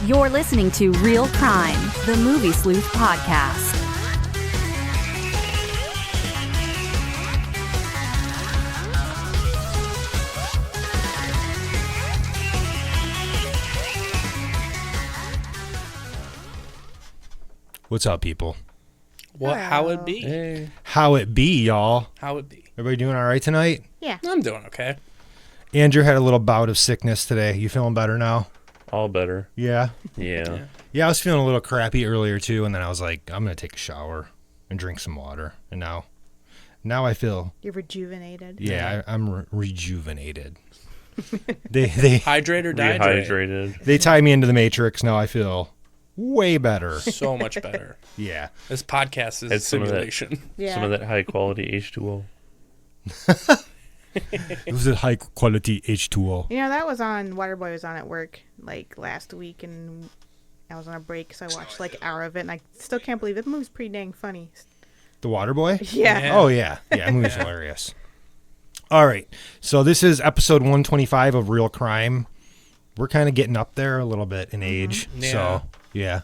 You're listening to Real Crime, the Movie Sleuth podcast. What's up, people? What? How it be? Hey. How it be, y'all? How it be? Everybody doing all right tonight? Yeah. I'm doing okay. Andrew had a little bout of sickness today. You feeling better now? All better. Yeah? Yeah. Yeah, I was feeling a little crappy earlier, too, and then I was like, I'm going to take a shower and drink some water. And now I feel... You're rejuvenated. Yeah, I'm rejuvenated. They Hydrate or dehydrate? Rehydrated. They tied me into the Matrix. Now I feel way better. So much better. Yeah. This podcast is a simulation. Yeah. Some of that high quality H2O. It was a high quality H2O. You know, that was on, Waterboy was on at work, like, last week, and I was on a break, so I watched, like, an hour of it, and I still can't believe it. The movie's pretty dang funny. The Waterboy? Yeah. Oh, yeah. Yeah, that movie's hilarious. All right. So this is episode 125 of Real Crime. We're kind of getting up there a little bit in age. Yeah. So, yeah.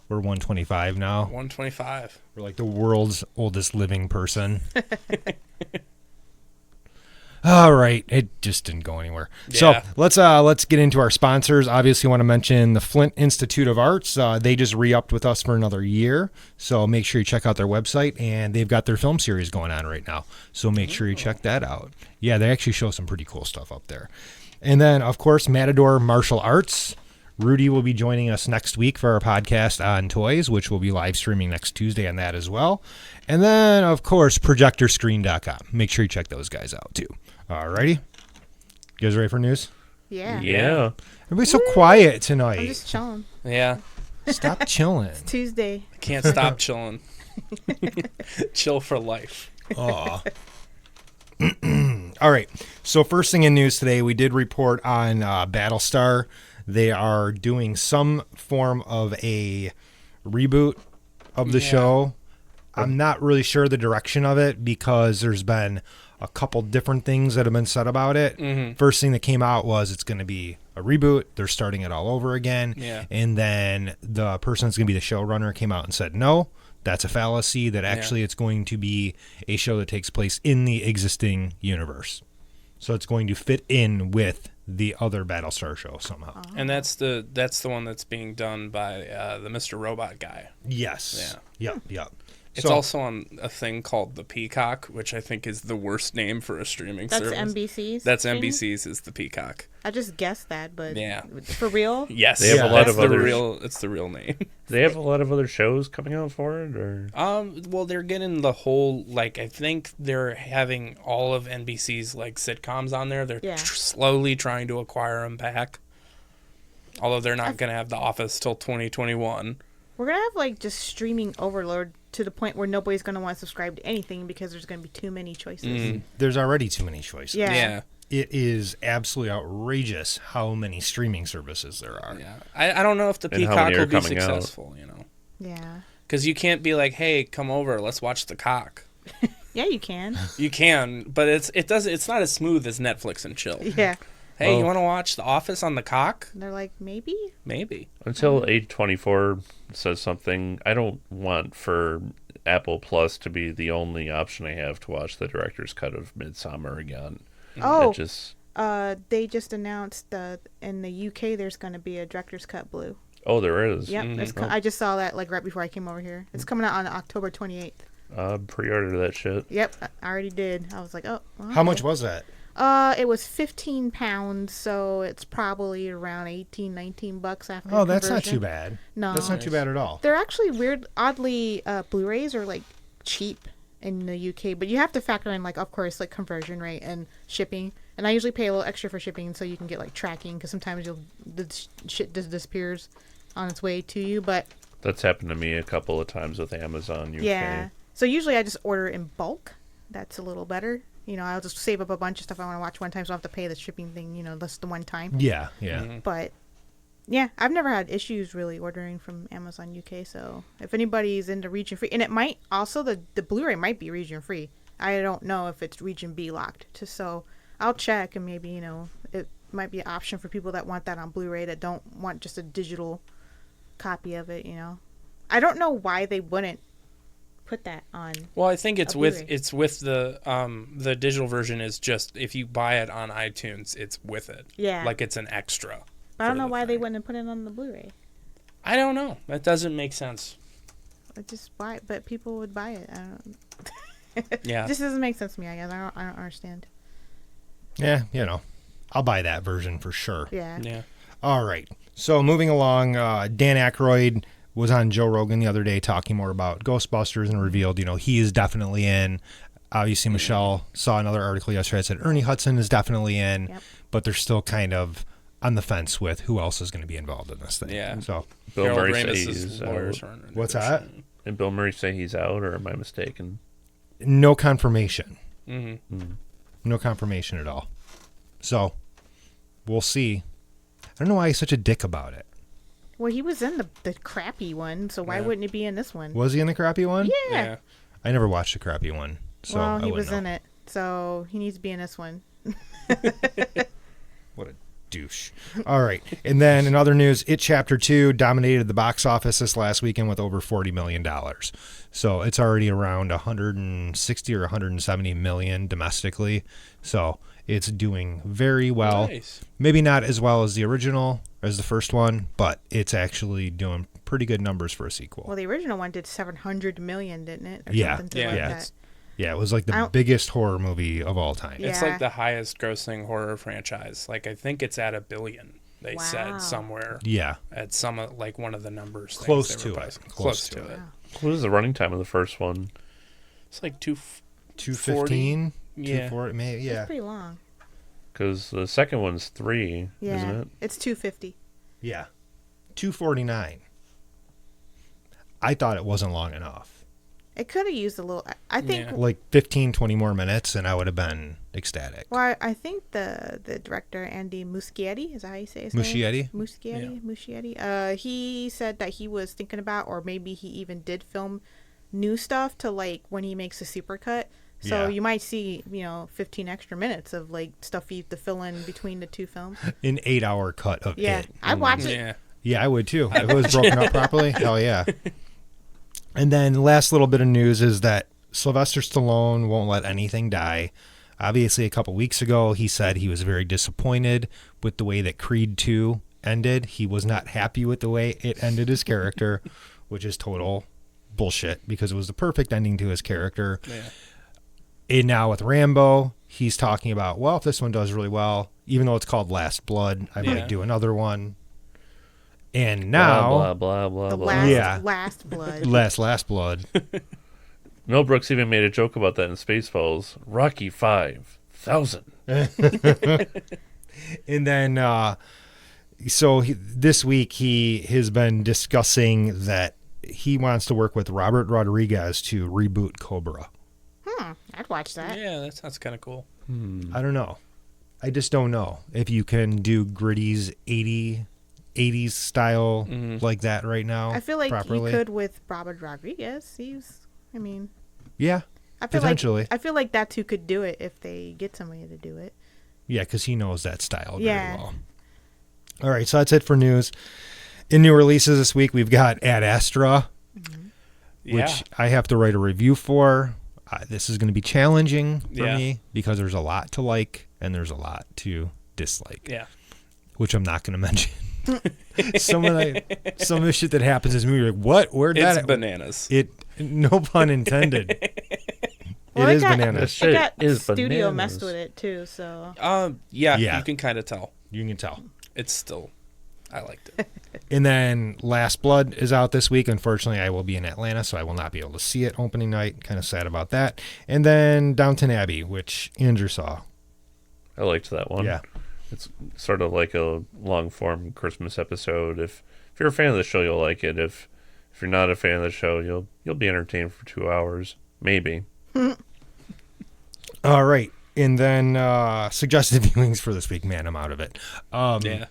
We're 125 now. 125. We're like the world's oldest living person. All right. It just didn't go anywhere. Yeah. So let's get into our sponsors. Obviously, want to mention the Flint Institute of Arts. They just re-upped with us for another year. So make sure you check out their website. And they've got their film series going on right now. So make sure you check that out. Yeah, they actually show some pretty cool stuff up there. And then, of course, Matador Martial Arts. Rudy will be joining us next week for our podcast on toys, which will be live streaming next Tuesday on that as well. And then, of course, projectorscreen.com. Make sure you check those guys out, too. All righty. You guys ready for news? Yeah. Yeah. Everybody's so quiet I'm tonight. just chilling. Yeah. Stop chilling. Tuesday. I can't stop chilling. Chill for life. Aw. All right. So first thing in news today, we did report on Battlestar. They are doing some form of a reboot of the show. I'm not really sure the direction of it because there's been a couple different things that have been said about it. Mm-hmm. First thing that came out was it's going to be a reboot. They're starting it all over again. Yeah. And then the person that's going to be the showrunner came out and said, no, that's a fallacy, that actually it's going to be a show that takes place in the existing universe. So it's going to fit in with the other Battlestar show somehow. And that's the one that's being done by the Mr. Robot guy. Yes. Yeah. Yep. It's So- also on a thing called the Peacock, which I think is the worst name for a streaming That's service. NBC's. That's thing? NBC's is the Peacock. I just guessed that, but Yeah. for real? Yes. They have a lot that's of the others. real. It's the real name. They have a lot of other shows coming out for it, or Well, they're getting the whole, like, I think they're having all of NBC's, like, sitcoms on there. They're slowly trying to acquire them back. Although they're not going to have The Office till 2021. We're going to have, like, just streaming overload to the point where nobody's going to want to subscribe to anything because there's going to be too many choices. There's already too many choices. Yeah. It is absolutely outrageous how many streaming services there are. Yeah. I don't know if the And how Peacock many are will be coming out. successful, you know. Yeah. Because you can't be like, hey, come over, let's watch The Cock. Yeah, you can. You can, but it's not as smooth as Netflix and chill. Yeah. Hey, you want to watch The Office on The Cock? And they're like, maybe? Maybe. until A24 says something. I don't want for Apple Plus to be the only option I have to watch the director's cut of Midsommar again. Oh, It just they just announced that in the UK there's going to be a director's cut blue. there is. Yep. I just saw that, like, right before I came over here. It's coming out on October 28th. Pre-order that shit. Yep, I already did. I was like, oh. Well, How much was that? It was £15, so it's probably around $18-19 after. Oh, that's not conversion. too bad. No. That's not too bad at all. They're actually oddly, Blu-rays are, like, cheap in the UK, but you have to factor in, like, of course, like, conversion rate and shipping. And I usually pay a little extra for shipping so you can get, like, tracking, because sometimes the shit just disappears on its way to you, but That's happened to me a couple of times with Amazon UK. yeah. So usually I just order in bulk. That's a little better. You know, I'll just save up a bunch of stuff I want to watch one time, so I don't have to pay the shipping thing, you know, that's the one time. Yeah. But, yeah, I've never had issues really ordering from Amazon UK, so if anybody's into region free, and it might also, the Blu-ray might be region free. I don't know if it's region B locked, so I'll check, and maybe, you know, it might be an option for people that want that on Blu-ray that don't want just a digital copy of it. I don't know why they wouldn't put that on. Well, I think it's with Blu-ray. the digital version is just if you buy it on iTunes, it's with it. Yeah. Like it's an extra. But I don't for know the why they thing. wouldn't put it on the Blu-ray. I don't know. That doesn't make sense. Just buy it, but people would buy it. I don't. Yeah. It just doesn't make sense to me. I guess I don't understand. Yeah, I'll buy that version for sure. Yeah. Yeah. All right. So moving along, Dan Aykroyd was on Joe Rogan the other day talking more about Ghostbusters and revealed, he is definitely in. Obviously, Michelle saw another article yesterday that said Ernie Hudson is definitely in, Yep. but they're still kind of on the fence with who else is going to be involved in this thing. Yeah. So, Bill Harold Murray say Ramis's he's lawyers out. are in what's that? Did Bill Murray say he's out, or am I mistaken? No confirmation. Mm-hmm. No confirmation at all. So, we'll see. I don't know why he's such a dick about it. Well, he was in the crappy one, so why Yeah. wouldn't he be in this one? Was he in the crappy one? Yeah. Yeah. I never watched the crappy one. So Well, I he wouldn't was know. in it, so he needs to be in this one. What a douche. All right. And then in other news, It Chapter 2 dominated the box office this last weekend with over $40 million. So it's already around 160 or 170 million domestically. So it's doing very well. Nice. Maybe not as well as the original, as the first one, but it's actually doing pretty good numbers for a sequel. Well, the original one did 700 million, didn't it? Or Yeah. something Yeah. like Yeah, that. it's- Yeah, it was like I the don't- biggest horror movie of all time. Yeah. It's like the highest grossing horror franchise. Like I think it's at $1 billion. They Wow. said somewhere Yeah. at some like one of the numbers. things Close they were to it. posting. Close Close to to it. it. Wow. What was the running time of the first one? It's like 215? Yeah. 240, maybe, yeah. It's pretty long. Because the second one's 3, Yeah. isn't it? It's 250. Yeah. 249. I thought it wasn't long enough. It could have used a little. I think. Yeah. Like 15, 20 more minutes, and I would have been ecstatic. Well, I think the director Andy Muschietti, is that how you say his name? Muschietti. He said that he was thinking about, or maybe he even did film new stuff to like when he makes a supercut. So Yeah. you might see 15 extra minutes of like stuff you have to fill in between the two films. An 8-hour cut of Yeah, it. I'd watch it. Yeah. Yeah, I would too. If it was broken up properly, hell yeah. And then last little bit of news is that Sylvester Stallone won't let anything die. Obviously, a couple weeks ago, he said he was very disappointed with the way that Creed 2 ended. He was not happy with the way it ended his character, which is total bullshit because it was the perfect ending to his character. Yeah. And now with Rambo, he's talking about, well, if this one does really well, even though it's called Last Blood, I Yeah. might do another one. And now, Blah, blah, blah, The blah. last Yeah. last blood. Last Blood. Mel Brooks even made a joke about that in Spaceballs. Rocky 5,000. And then, this week he has been discussing that he wants to work with Robert Rodriguez to reboot Cobra. I'd watch that. Yeah, that sounds kind of cool. I don't know. I just don't know if you can do Gritty's 80s style like that right now. I feel like properly. you could with Robert Rodriguez. Yeah, I feel potentially. I feel like that too could do it if they get somebody to do it. Yeah, because he knows that style Yeah. very well. All right, so that's it for news. In new releases this week, we've got Ad Astra, Yeah. which I have to write a review for. This is going to be challenging for Yeah. me because there's a lot to like and there's a lot to dislike, Yeah. which I'm not going to mention. some of the shit that happens in this movie, you're like, what? Where'd It's that? bananas. No pun intended. Well, it is got, bananas. That shit It got is studio bananas. messed with it too. So Yeah, Yeah. you can kind of tell. You can tell. It's still, I liked it. And then Last Blood is out this week. Unfortunately, I will be in Atlanta, so I will not be able to see it opening night. Kind of sad about that. And then Downton Abbey, which Andrew saw. I liked that one. Yeah. It's sort of like a long-form Christmas episode. If you're a fan of the show, you'll like it. If you're not a fan of the show, you'll be entertained for 2 hours. Maybe. All right. And then suggested viewings for this week. Man, I'm out of it. Yeah.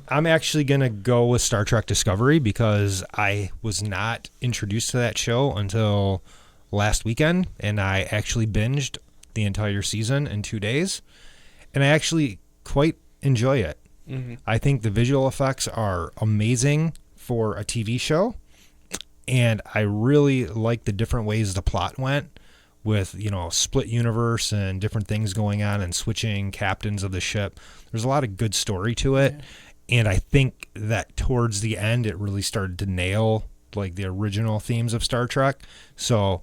I'm actually going to go with Star Trek Discovery because I was not introduced to that show until last weekend, and I actually binged the entire season in 2 days, and I actually quite enjoy it. Mm-hmm. I think the visual effects are amazing for a TV show, and I really like the different ways the plot went with, split universe and different things going on and switching captains of the ship. There's a lot of good story to it. Yeah. And I think that towards the end, it really started to nail like the original themes of Star Trek. So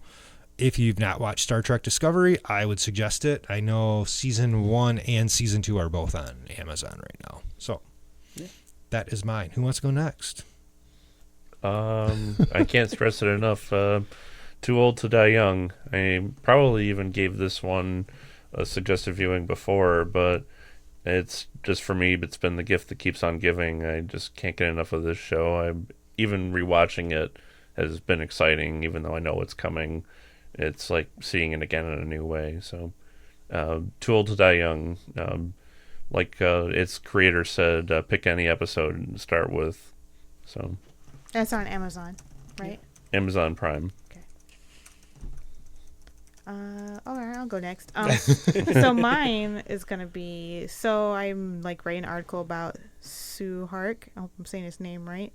if you've not watched Star Trek Discovery, I would suggest it. I know season 1 and season 2 are both on Amazon right now. So that is mine. Who wants to go next? I can't stress it enough. Too Old to Die Young. I probably even gave this one a suggested viewing before, but it's just, for me, it's been the gift that keeps on giving. I just can't get enough of this show. Even rewatching it has been exciting, even though I know it's coming. It's like seeing it again in a new way. So, Too Old to Die Young. Like its creator said, pick any episode and start with. So that's on Amazon, right? Amazon Prime. All right, I'll go next. So mine is gonna be, I'm like writing an article about Sue Hark. I hope I'm saying his name right.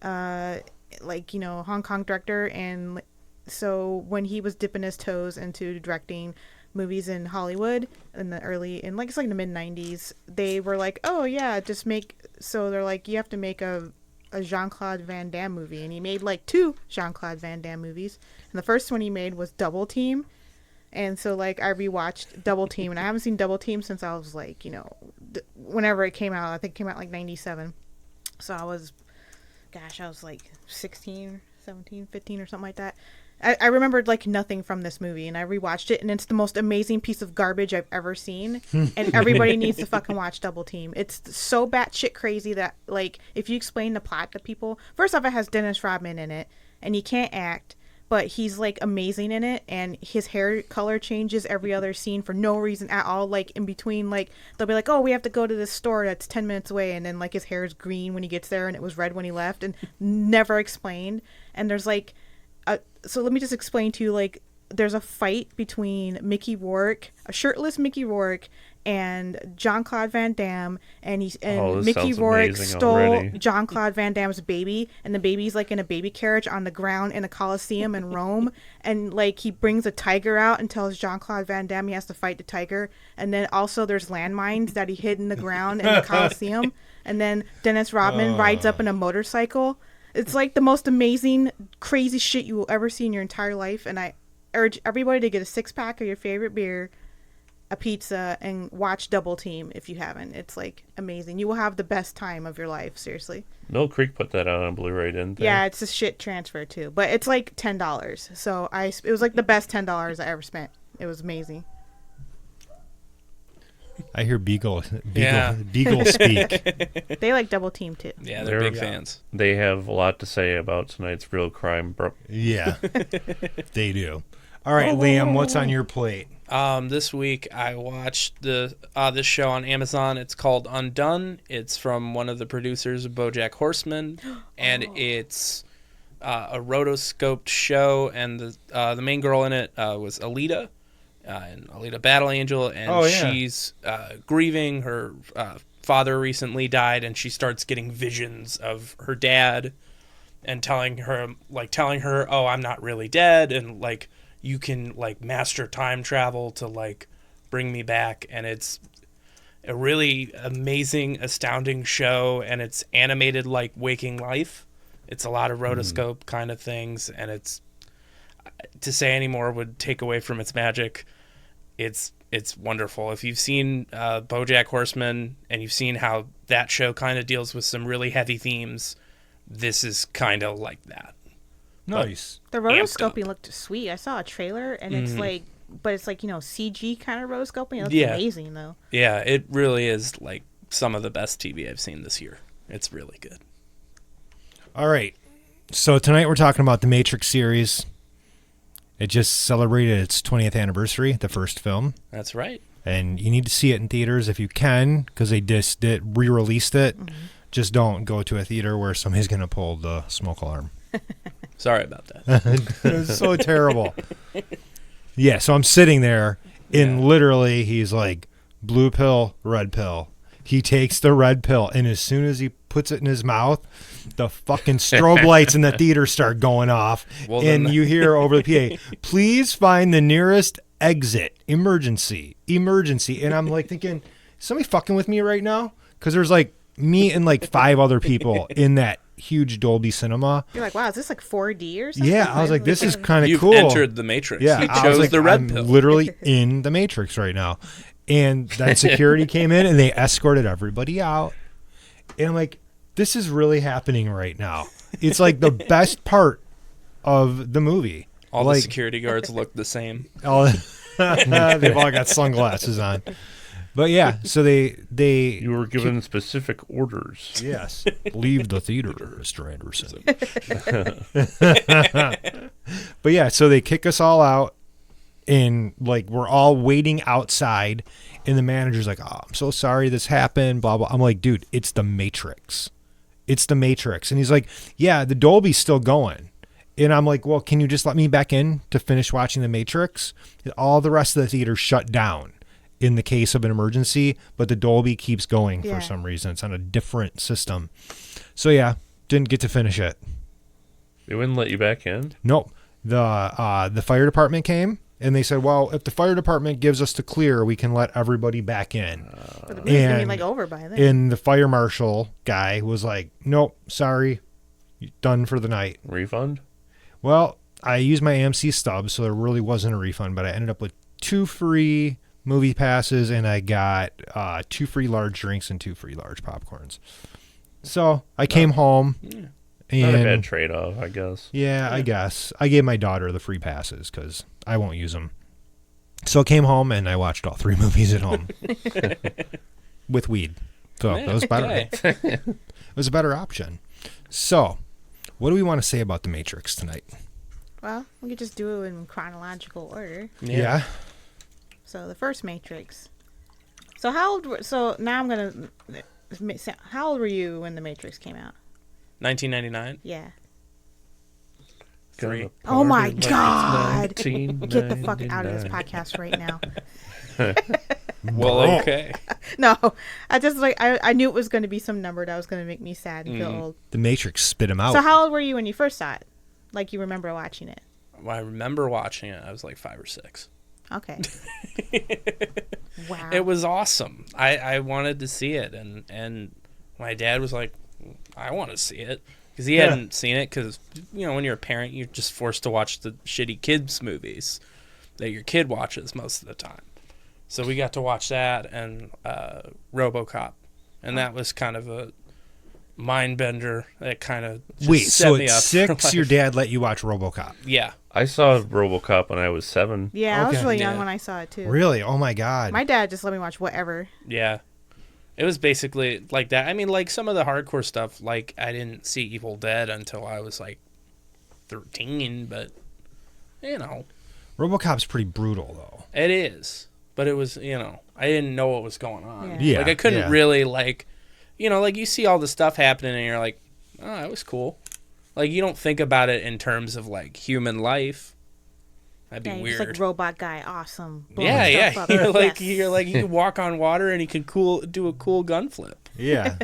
Hong Kong director, and so when he was dipping his toes into directing movies in Hollywood in the mid 90s, they were like, oh yeah, they're like, you have to make a Jean-Claude Van Damme movie, and he made like 2 Jean-Claude Van Damme movies, and the first one he made was Double Team. And so I rewatched Double Team, and I haven't seen Double Team since I was whenever it came out. I think it came out like 97. So I was like 16, 17, 15 or something like that. I remembered nothing from this movie, and I rewatched it, and it's the most amazing piece of garbage I've ever seen. And everybody needs to fucking watch Double Team. It's so batshit crazy that if you explain the plot to people, first off, it has Dennis Rodman in it, and he can't act, but he's amazing in it, and his hair color changes every other scene for no reason at all. In between, they'll be like, oh, we have to go to this store that's 10 minutes away, and then his hair is green when he gets there, and it was red when he left, and never explained. And there's so let me just explain to you, there's a fight between Mickey Rourke, a shirtless Mickey Rourke, and Jean-Claude Van Damme, and Mickey Rourke stole Jean-Claude Van Damme's baby, and the baby's in a baby carriage on the ground in a Coliseum in Rome, and he brings a tiger out and tells Jean-Claude Van Damme he has to fight the tiger, and then also there's landmines that he hid in the ground in the Coliseum, and then Dennis Rodman rides up in a motorcycle. It's the most amazing, crazy shit you will ever see in your entire life, and I urge everybody to get a 6-pack of your favorite beer, a pizza, and watch Double Team if you haven't. It's amazing. You will have the best time of your life, seriously. Mill Creek put that out on Blu-ray, didn't they? Yeah, it's a shit transfer too, but it's $10. So it was the best $10 I ever spent. It was amazing. I hear Beagle speak. They like Double Team too. Yeah, they're big fans. They have a lot to say about tonight's Real Crime, bro. Yeah, they do. All right, Liam, what's on your plate? This week I watched this show on Amazon. It's called Undone. It's from one of the producers of BoJack Horseman, and it's a rotoscoped show. And the main girl in it was Alita. And Alita Battle Angel, and she's grieving. Her father recently died, and she starts getting visions of her dad, and telling her, "Oh, I'm not really dead," and you can master time travel to bring me back. And it's a really amazing, astounding show, and it's animated like Waking Life. It's a lot of rotoscope kind of things, and it's, to say any more would take away from its magic. It's wonderful. If you've seen BoJack Horseman and you've seen how that show kind of deals with some really heavy themes, this is kind of like that. Nice. The rotoscoping looked sweet. I saw a trailer, and it's but it's CG kind of rotoscoping. It looks amazing though. Yeah, it really is some of the best TV I've seen this year. It's really good. All right. So tonight we're talking about the Matrix series. It just celebrated its 20th anniversary, the first film. That's right. And you need to see it in theaters if you can, because they just re-released it. Mm-hmm. Just don't go to a theater where somebody's going to pull the smoke alarm. Sorry about that. It was so terrible. Yeah, so I'm sitting there, and literally he's blue pill, red pill. He takes the red pill, and as soon as he puts it in his mouth, the fucking strobe lights in the theater start going off. Well, and then- you hear over the PA, please find the nearest exit. Emergency. And I'm like thinking, is somebody fucking with me right now? Because there's like me and like 5 other people in that huge Dolby Cinema. You're like, wow, is this like 4D or something? Yeah, I was like, this is kind of You've cool. entered the Matrix. Yeah, You I was chose like, the red I'm pill. literally in the Matrix right now. And then security came in and they escorted everybody out. And I'm like, this is really happening right now. It's like the best part of the movie. All like, the security guards look the same. all, they've all got sunglasses on. But yeah, so they You were given specific orders. yes, leave the theater, Mr. Anderson. But yeah, so they kick us all out, and like we're all waiting outside, and the manager's like, "Oh, I'm so sorry this happened." Blah blah. I'm like, "Dude, it's the Matrix. It's the Matrix." And he's like, "Yeah, the Dolby's still going." And I'm like, "Well, can you just let me back in to finish watching the Matrix?" All the rest of the theater shut down in the case of an emergency, but the Dolby keeps going Yeah. for some reason. It's on a different system. So yeah, didn't get to finish it. They wouldn't let you back in? Nope. The fire department came and they said, well, if the fire department gives us the clear, we can let everybody back in. But the movie's gonna be and- like over by then. And the fire marshal guy was like, nope, sorry, done for the night. Refund? Well, I used my AMC stub, so there really wasn't a refund, but I ended up with 2 free movie passes and I got 2 free large drinks and 2 free large popcorns. So I came home. Not a bad And trade-off, I guess. yeah, I guess. I gave my daughter the free passes because I won't use them. So I came home and I watched all 3 movies at home with weed. So that was better. Okay. It was a better option. So, what do we want to say about The Matrix tonight? Well, we could just do it in chronological order. Yeah. So the first Matrix. So so now I'm gonna. How old were you when the Matrix came out? 1999. Yeah. Three. Oh my Party like God! it's Get the fuck out of this 1999. podcast right now. Well, okay. No, I just like I knew it was going to be some number that was going to make me sad and feel old. The Matrix spit him out. So how old were you when you first saw it? Like you remember watching it? Well, I remember watching it. I was like 5 or 6. Okay. Wow. It was awesome. I wanted to see it, and my dad was like, I want to see it. Because he hadn't seen it, because, you know, when you're a parent, you're just forced to watch the shitty kids' movies that your kid watches most of the time. So we got to watch that and RoboCop. And that was kind of a mind bender that kind of just Wait, set so me at up for 6, life. your dad let you watch RoboCop? Yeah. I saw RoboCop when I was 7. Yeah, I was Okay. really young Yeah. when I saw it too. Really? Oh my God. My dad just let me watch whatever. Yeah. It was basically like that. I mean, like some of the hardcore stuff, like I didn't see Evil Dead until I was like 13, but you know, RoboCop's pretty brutal though. it is. But it was, you know, I didn't know what was going on. Yeah. Like I couldn't Yeah. really like, you know, like you see all the stuff happening and you're like, oh, that was cool. Like you don't think about it in terms of like human life. That'd be Yeah, weird. just like robot guy, awesome. Blowing yeah, stuff yeah. up. Like Yes. you're like you can walk on water and he can do a cool gun flip. Yeah.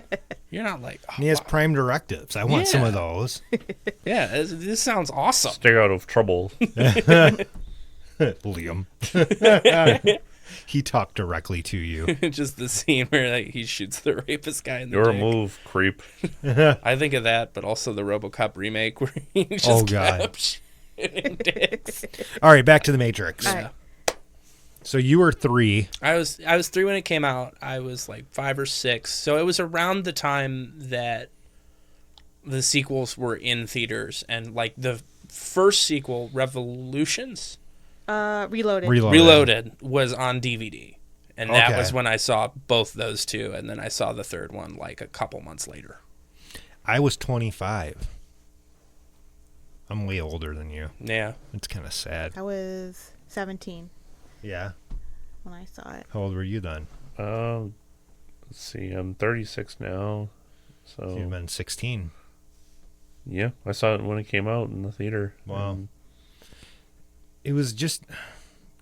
You're not like, oh, And he has wow. prime directives. I want some Yeah. of those. Yeah, this sounds awesome. Stay out of trouble. Liam. He talked directly to you. Just the scene where like he shoots the rapist guy in the Your dick. move, creep. I think of that, but also the RoboCop remake where he just Oh, God. kept shooting dicks. All right, back to the Matrix. All right. So you were 3. I was 3 when it came out. I was like 5 or 6. So it was around the time that the sequels were in theaters, and like the first sequel, Revolutions, Reloaded was on DVD. And that Okay. was when I saw both those two, and then I saw the third one like a couple months later. I was 25. I'm way older than you. Yeah. It's kind of sad. I was 17 Yeah. when I saw it. How old were you then? Let's see, I'm 36 now. You'd have So, been 16. yeah, I saw it when it came out in the theater. Wow. And It was just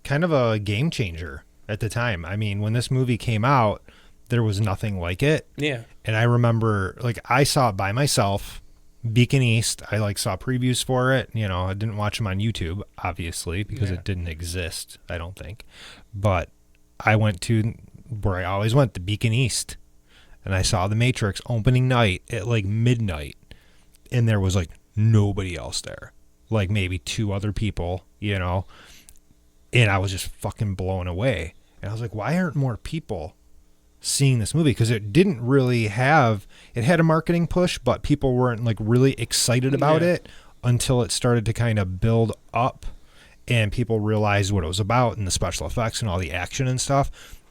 kind of a game changer at the time. I mean, when this movie came out, there was nothing like it. Yeah. And I remember, like, I saw it by myself. Beacon East, I like saw previews for it. You know, I didn't watch them on YouTube, obviously, because it didn't exist, I don't think. But I went to where I always went, the Beacon East. And I saw The Matrix opening night at like midnight. And there was like nobody else there. Like maybe 2 other people, you know. And I was just fucking blown away. And I was like, why aren't more people seeing this movie? Because it didn't really have, it had a marketing push, but people weren't like really excited about it until it started to kind of build up and people realized what it was about and the special effects and all the action and stuff.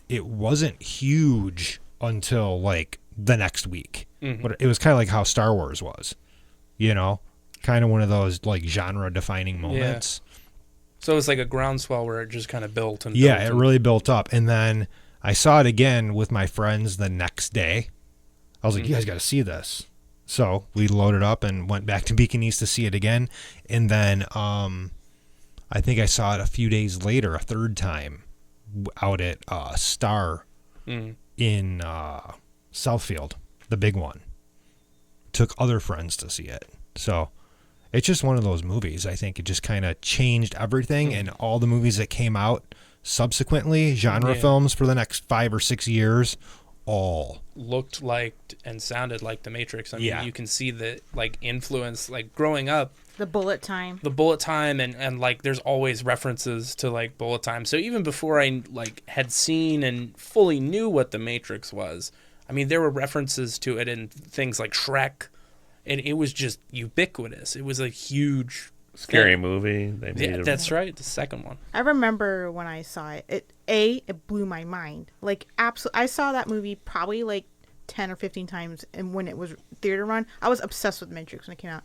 It wasn't huge until like the next week. But it was kind of like how Star Wars was, you know, kind of one of those like genre defining moments. So it was like a groundswell where it just kind of built and yeah, it really built up. And then I saw it again with my friends the next day. I was like, you guys got to see this. So we loaded up and went back to Beacon East to see it again. And then I think I saw it a few days later, a third time, out at Star in Southfield, the big one. Took other friends to see it. So it's just one of those movies. I think it just kind of changed everything, and all the movies that came out subsequently, genre films for the next 5 or 6 years, all looked like and sounded like The Matrix. I mean, you can see the like influence, like growing up. The bullet time and like there's always references to like bullet time. So even before I like had seen and fully knew what The Matrix was, I mean, there were references to it in things like Shrek, and it was just ubiquitous. It was a huge scary movie. They made that's right, the second one. I remember when I saw it. It blew my mind. Like, absolutely, I saw that movie probably like 10 or 15 times, and when it was theater run, I was obsessed with Matrix when it came out.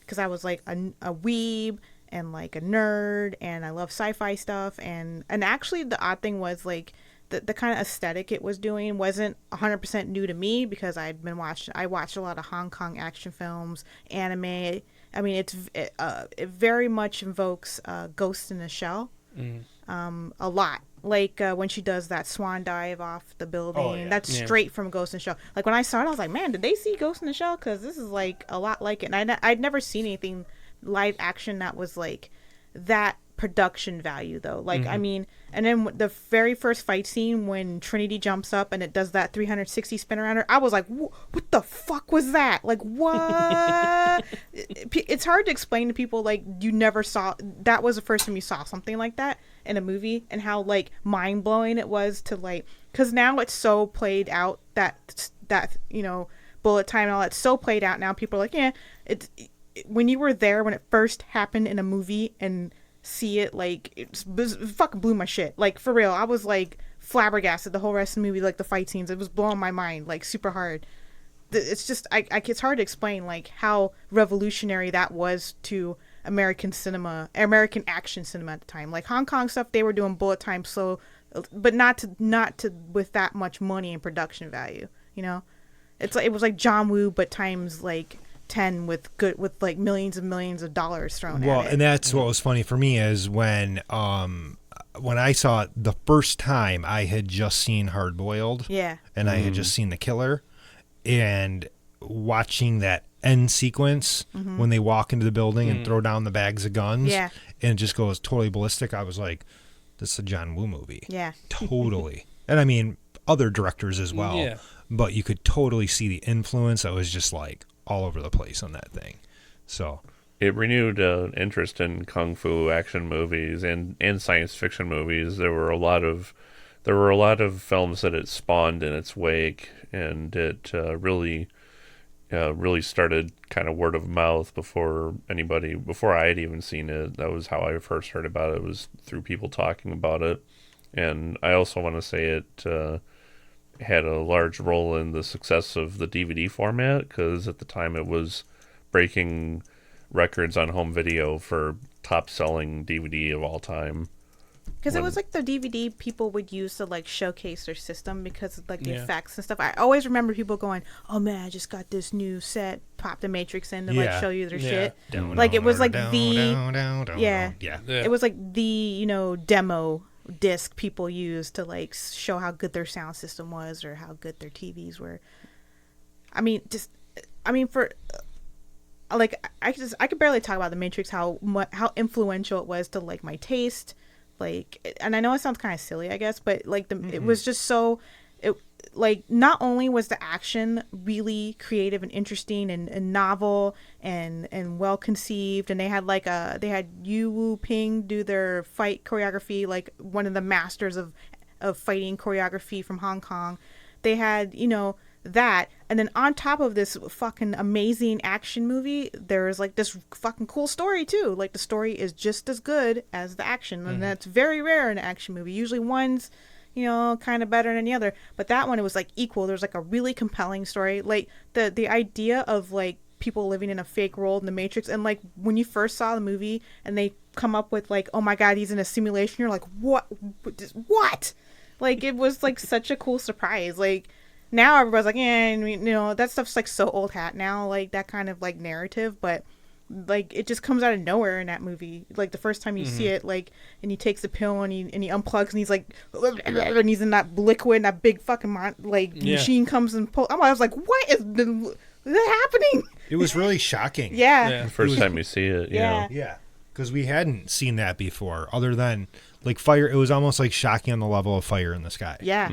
Because I was like a weeb and like a nerd, and I love sci-fi stuff. And actually the odd thing was like the kind of aesthetic it was doing wasn't 100% new to me, because I watched a lot of Hong Kong action films, anime. I mean, it very much invokes Ghost in the Shell a lot. Like when she does that swan dive off the building, that's straight from Ghost in the Shell. Like when I saw it, I was like, man, did they see Ghost in the Shell? Because this is like a lot like it. And I'd never seen anything live action that was like that production value, though. Like, I mean, and then the very first fight scene when Trinity jumps up and it does that 360 spin around her, I was like, what the fuck was that? Like, what? It's hard to explain to people, like, you never saw, that was the first time you saw something like that in a movie, and how like mind-blowing it was to like, because now it's so played out that you know, bullet time and all that's so played out now. People are like, yeah, when you were there when it first happened in a movie and see it, like, it fucking blew my shit. Like, for real, I was like flabbergasted the whole rest of the movie. Like the fight scenes, it was blowing my mind like super hard. It's just it's hard to explain like how revolutionary that was to American cinema, American action cinema at the time. Like Hong Kong stuff, they were doing bullet time slow, but not to with that much money and production value. You know, it was like John Woo, but times like 10 with like millions and millions of dollars thrown at it. Well, and that's what was funny for me is when I saw it the first time, I had just seen Hard Boiled. Yeah. And I had just seen The Killer, and watching that end sequence when they walk into the building and throw down the bags of guns, and it just goes totally ballistic. I was like, this is a John Woo movie. Yeah. Totally. And I mean, other directors as well. Yeah. But you could totally see the influence that was just like all over the place on that thing. So it renewed interest in kung fu action movies and science fiction movies. There were a lot of films that it spawned in its wake, and it really started kind of word of mouth before I had even seen it. That was how I first heard about it, was through people talking about it. And I also want to say it had a large role in the success of the DVD format, because at the time it was breaking records on home video for top-selling DVD of all time. Because it was like the DVD people would use to like showcase their system because of like the effects and stuff. I always remember people going, "Oh man, I just got this new set. Pop the Matrix in to like show you their shit." Like it was like it was like the demo disc people used to like show how good their sound system was or how good their TVs were. For like I could barely talk about The Matrix, how influential it was to like my taste, like, and I know it sounds kind of silly, I guess, but like it was just so, it like not only was the action really creative and interesting and novel and well conceived, and they had Yu Wu Ping do their fight choreography, like one of the masters of fighting choreography from Hong Kong. They had, that, and then on top of this fucking amazing action movie, there's like this fucking cool story too. Like the story is just as good as the action, and that's very rare in an action movie. Usually one's kind of better than the other, but that one, it was like equal. There's like a really compelling story, like the idea of like people living in a fake world in the Matrix, and like when you first saw the movie and they come up with like, oh my god, he's in a simulation, you're like, what like it was like such a cool surprise. Like now everybody's like, that stuff's like so old hat now, like that kind of like narrative, but like it just comes out of nowhere in that movie. Like the first time you see it, like, and he takes the pill and he unplugs and he's like, and he's in that liquid and that big fucking machine comes and I was like, what is happening? It was really shocking. Yeah. The first time you see it. Yeah. Because we hadn't seen that before, other than like fire. It was almost like shocking on the level of Fire in the Sky. Yeah.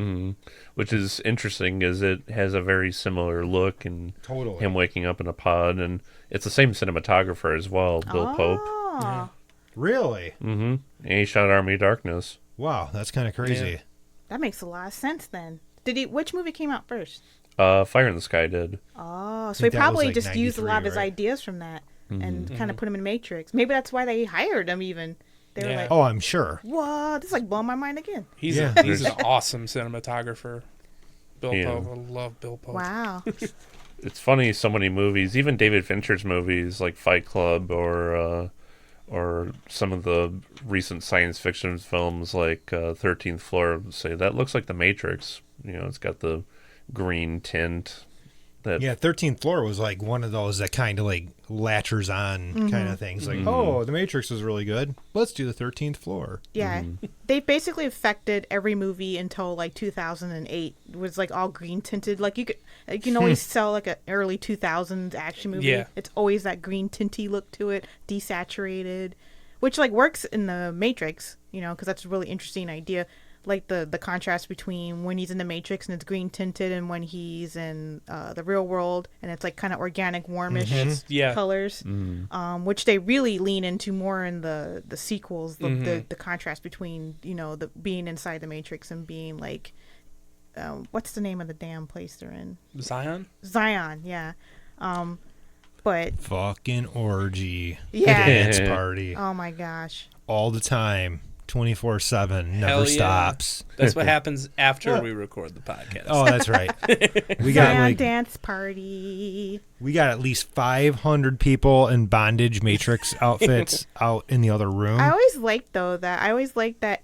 Which is interesting, is it has a very similar look, and him waking up in a pod, and it's the same cinematographer as well, Bill Pope. Yeah. Really? And he shot Army of Darkness. Wow, that's kind of crazy. Yeah. That makes a lot of sense then. Which movie came out first? Fire in the Sky did. Oh, so he probably like just used a lot of his right? ideas from that and kind of put him in Matrix. Maybe that's why they hired him even. They were like, oh, I'm sure. What? This is like blowing my mind again. He's an awesome cinematographer. Bill Pope. I love Bill Pope. Wow. It's funny, so many movies, even David Fincher's movies like Fight Club or some of the recent science fiction films like 13th Floor, say that looks like The Matrix. It's got the green tint. 13th Floor was like one of those that kind of like latchers on kind of things. Like, oh, The Matrix is really good. Let's do the 13th Floor. Yeah. They basically affected every movie until like 2008. It was like all green tinted. Like you can always sell like an early 2000s action movie. Yeah. It's always that green tinty look to it, desaturated, which like works in The Matrix, because that's a really interesting idea. Like the contrast between when he's in the Matrix and it's green tinted and when he's in the real world and it's like kind of organic, warmish colors, which they really lean into more in the sequels. The contrast between the being inside the Matrix and being like, what's the name of the damn place they're in? Zion, yeah. But fucking orgy, dance party. Oh my gosh, all the time. 24/7, never Hell yeah. stops. That's what happens after we record the podcast. Oh, that's right. We got dance party. We got at least 500 people in bondage Matrix outfits out in the other room. I always liked that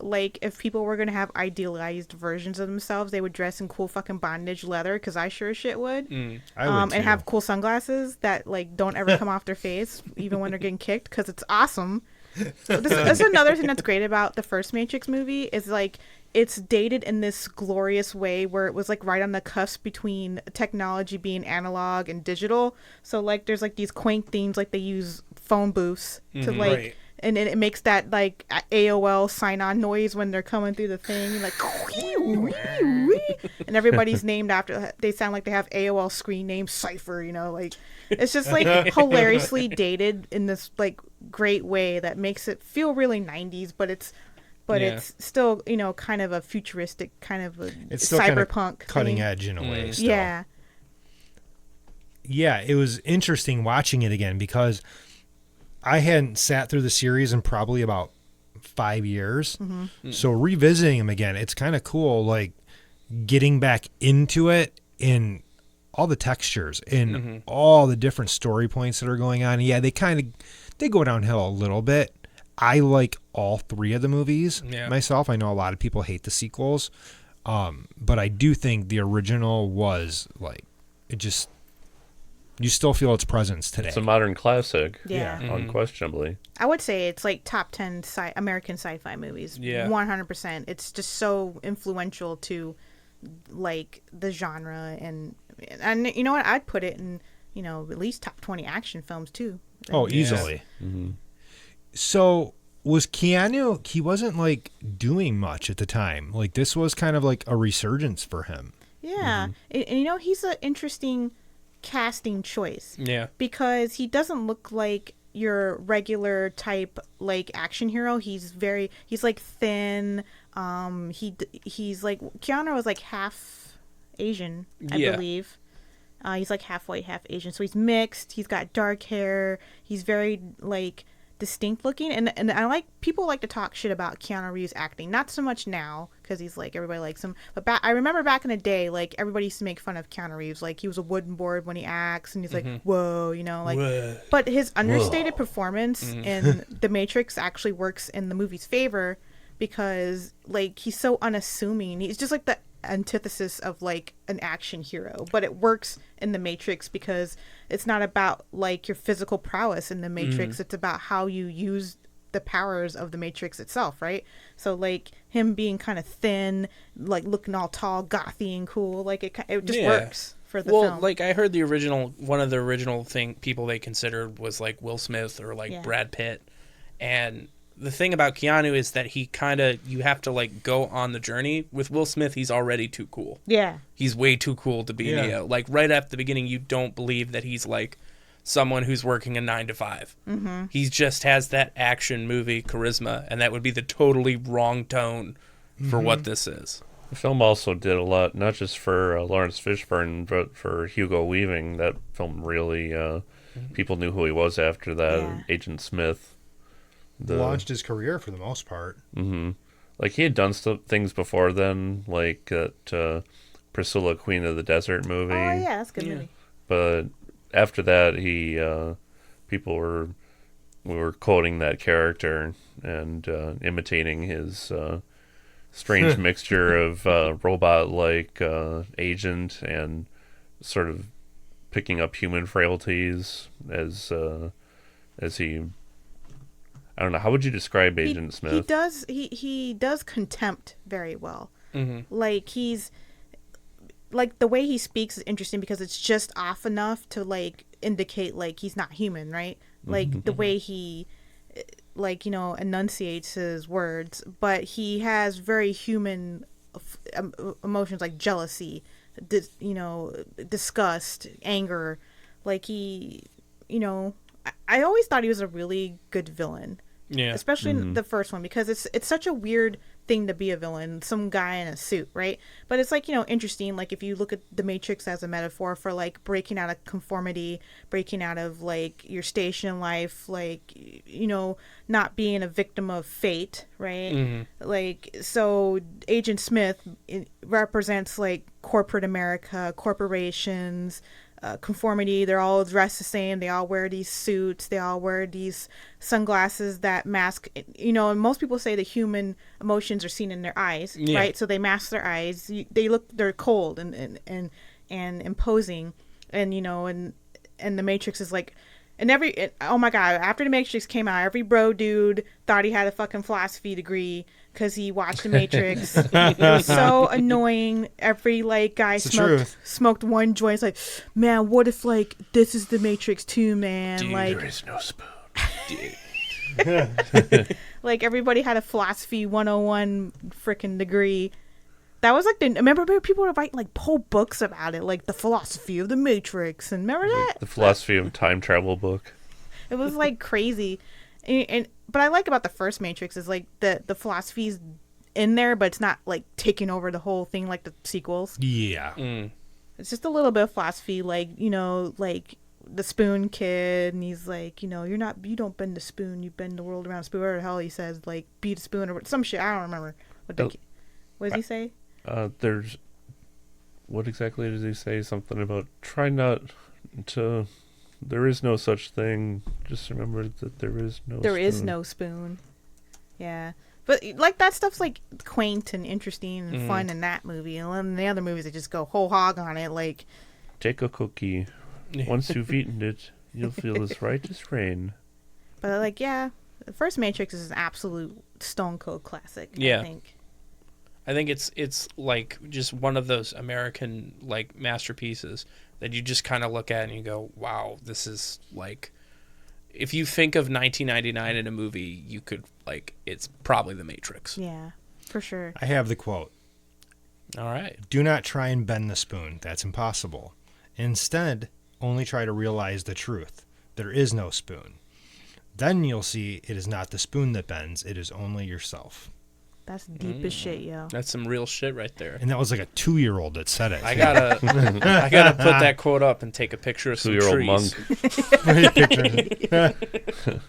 like if people were gonna have idealized versions of themselves, they would dress in cool fucking bondage leather, because I sure as shit would. I would too. And have cool sunglasses that like don't ever come off their face, even when they're getting kicked, because it's awesome. This is another thing that's great about the first Matrix movie, is like it's dated in this glorious way where it was like right on the cusp between technology being analog and digital. So like there's like these quaint themes, like they use phone booths to like right. and it makes that like AOL sign-on noise when they're coming through the thing, like and everybody's named after, they sound like they have AOL screen name Cypher, like it's just like hilariously dated in this like great way that makes it feel really 90s, but it's still kind of a futuristic kind of a it's still cyberpunk kind of cutting edge in a way still. Yeah, it was interesting watching it again because I hadn't sat through the series in probably about 5 years. So revisiting them again, it's kind of cool, like getting back into it in all the textures and all the different story points that are going on. Yeah, they go downhill a little bit. I like all three of the movies myself. I know a lot of people hate the sequels, but I do think the original was like, it just You still feel its presence today. It's a modern classic. Yeah. Unquestionably. I would say it's like top 10 American sci-fi movies. Yeah. 100%. It's just so influential to like the genre, and you know what? I'd put it in, you know, at least top 20 action films too. Oh, easily. Mm-hmm. So was Keanu, he wasn't like doing much at the time. Like this was kind of like a resurgence for him. Yeah. And you know, he's an interesting casting choice. Yeah. Because he doesn't look like your regular type like action hero. He's like thin. He's like, Keanu is like half Asian, I believe. He's like half white, half Asian. So he's mixed. He's got dark hair. He's very like distinct looking, and I like, people like to talk shit about Keanu Reeves acting, not so much now because he's like, everybody likes him, but I remember back in the day, like everybody used to make fun of Keanu Reeves, like he was a wooden board when he acts, and he's like, whoa, you know, like, whoa. But his understated performance in The Matrix actually works in the movie's favor, because like he's so unassuming. He's just like the antithesis of like an action hero, but it works in The Matrix because it's not about like your physical prowess in The Matrix. It's about how you use the powers of The Matrix itself, right? So like him being kind of thin, like looking all tall, gothy and cool, like it just works for the film. Well, like I heard one of the original people they considered was like Will Smith or like Brad Pitt, and the thing about Keanu is that you have to like go on the journey. With Will Smith, he's already too cool. Yeah. He's way too cool to be Neo. Like right at the beginning, you don't believe that he's like someone who's working a 9 to 5. Mm-hmm. He just has that action movie charisma, and that would be the totally wrong tone for what this is. The film also did a lot, not just for Lawrence Fishburne, but for Hugo Weaving. That film really, people knew who he was after that. Agent Smith. Launched his career for the most part. Mm-hmm. Like he had done things before then, like that Priscilla, Queen of the Desert movie. Oh yeah, that's a good movie. But after that, people were quoting that character and imitating his strange mixture of robot-like agent and sort of picking up human frailties as he. I don't know. How would you describe Agent Smith? He does contempt very well. Mm-hmm. Like he's like, the way he speaks is interesting because it's just off enough to like indicate like he's not human, right? Like the way he like, you know, enunciates his words, but he has very human emotions like jealousy, disgust, anger. Like he, you know, I always thought he was a really good villain. Yeah. Especially in the first one, because it's such a weird thing to be a villain, some guy in a suit, right? But it's like, you know, interesting, like if you look at The Matrix as a metaphor for like breaking out of conformity, breaking out of like your station in life, like, you know, not being a victim of fate, right? Like, so Agent Smith represents like corporate America, corporations, conformity. They're all dressed the same. They all wear these suits. They all wear these sunglasses that mask, you know, and most people say the human emotions are seen in their eyes, right? So they mask their eyes. They're cold and imposing, and, you know, and The Matrix is like, oh my God, after The Matrix came out, every bro dude thought he had a fucking philosophy degree because he watched The Matrix. It was so annoying. Every like guy smoked one joint. It's like, man, what if like this is The Matrix too, man? Dude, like there is no spoon. Dude. Like everybody had a philosophy 101 freaking degree. That was like remember people would write like whole books about it, like the philosophy of The Matrix, and remember that? The philosophy of time travel book. It was like crazy. But I like about the first Matrix is like the philosophy's in there, but it's not like taking over the whole thing like the sequels. Yeah. It's just a little bit of philosophy, like, you know, like the spoon kid, and he's like, you know, you don't bend the spoon, you bend the world around a spoon, or the hell he says, like, beat a spoon or some shit. I don't remember what does he say? What exactly does he say? Something about try not to. There is no such thing. Just remember that there is no. There spoon. is no spoon. Yeah, but like that stuff's like quaint and interesting and fun in that movie, and then the other movies they just go whole hog on it. Like, take a cookie. Once you've eaten it, you'll feel as right as rain. But like, yeah, the first Matrix is an absolute stone cold classic. Yeah. I think it's like just one of those American like masterpieces that you just kind of look at and you go, wow, this is like, if you think of 1999 in a movie, you could like, it's probably The Matrix. Yeah, for sure. I have the quote. All right. Do not try and bend the spoon. That's impossible. Instead, only try to realize the truth. There is no spoon. Then you'll see it is not the spoon that bends. It is only yourself. That's deep as shit, yo. That's some real shit right there. And that was like a 2-year-old that said it. I gotta put that quote up and take a picture of some 2-year-old trees. monk.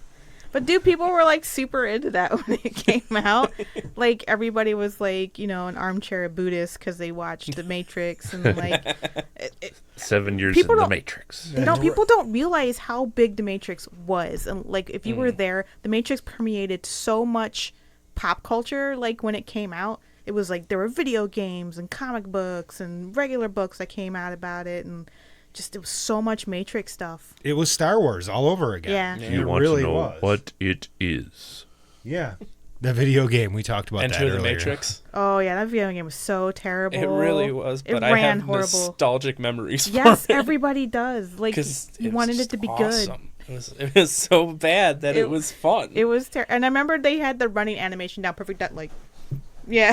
But dude, people were like super into that when it came out. Like everybody was like, you know, an armchair Buddhist because they watched The Matrix and like 7 years in The Matrix. You know, people don't realize how big The Matrix was, and like if you were there, The Matrix permeated so much pop culture. Like when it came out, it was like there were video games and comic books and regular books that came out about it, and just it was so much Matrix stuff. It was Star Wars all over again. Yeah. It You want really to know was. what it is. Yeah. The video game, we talked about that Enter earlier. the Matrix. Oh yeah, that video game was so terrible. It really was, but It I ran have horrible. nostalgic memories. Yes, for it. everybody does. Like Because you wanted it to be good. It was so bad that it was fun. It was and I remember they had the running animation down perfect. That like, yeah,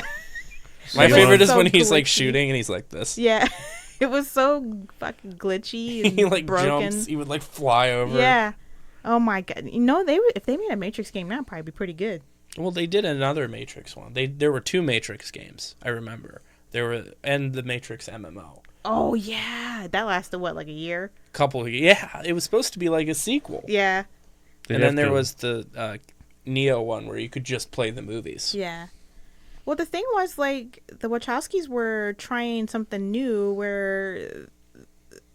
My It was favorite is so when he's like glitchy. shooting and he's like this. yeah. It was so fucking glitchy and He like broken. jumps. He would like fly over. Yeah. Oh my god. You know they would if they made a Matrix game now, it'd probably be pretty good. Well, they did another Matrix one. There were 2 Matrix games. I remember and the Matrix MMO. Oh yeah, that lasted what, like a year? Yeah, it was supposed to be like a sequel. Yeah. And then there was the Neo one where you could just play the movies. Yeah. Well, the thing was, like, the Wachowskis were trying something new where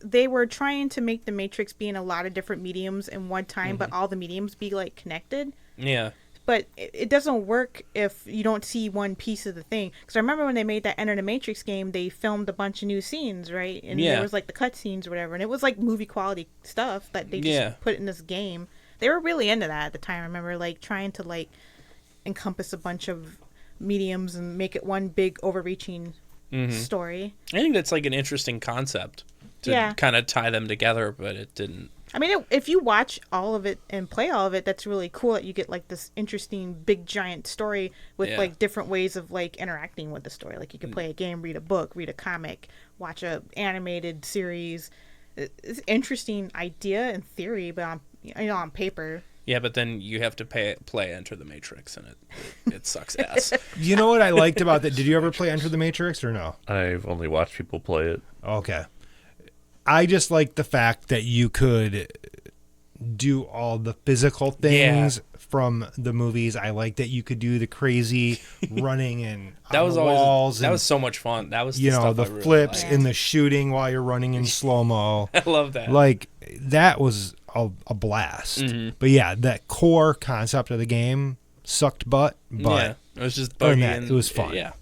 they were trying to make the Matrix be in a lot of different mediums in one time, but all the mediums be, like, connected. Yeah. But it doesn't work if you don't see one piece of the thing. Because I remember when they made that Enter the Matrix game, they filmed a bunch of new scenes, right? And there was, like, the cutscenes or whatever. And it was, like, movie quality stuff that they just put in this game. They were really into that at the time. I remember, like, trying to, like, encompass a bunch of mediums and make it one big overreaching story. I think that's like an interesting concept to kind of tie them together, but it didn't. I mean, if you watch all of it and play all of it, that's really cool that you get like this interesting big giant story with like different ways of like interacting with the story. Like you can play a game, read a book, read a comic, watch a animated series. It's an interesting idea in theory, but on paper. Yeah, but then you have to play Enter the Matrix, and it sucks ass. You know what I liked about that? Did you ever play Enter the Matrix or no? I've only watched people play it. Okay. I just like the fact that you could do all the physical things from the movies. I like that you could do the crazy running and That was on the walls. that and, was so much fun. That was you know, stuff the I really flips liked. and the shooting while you're running in slow-mo. I love that. Like, that was a blast. But yeah, that core concept of the game sucked butt. But it was just other than buggy that, and it was fun. Yeah,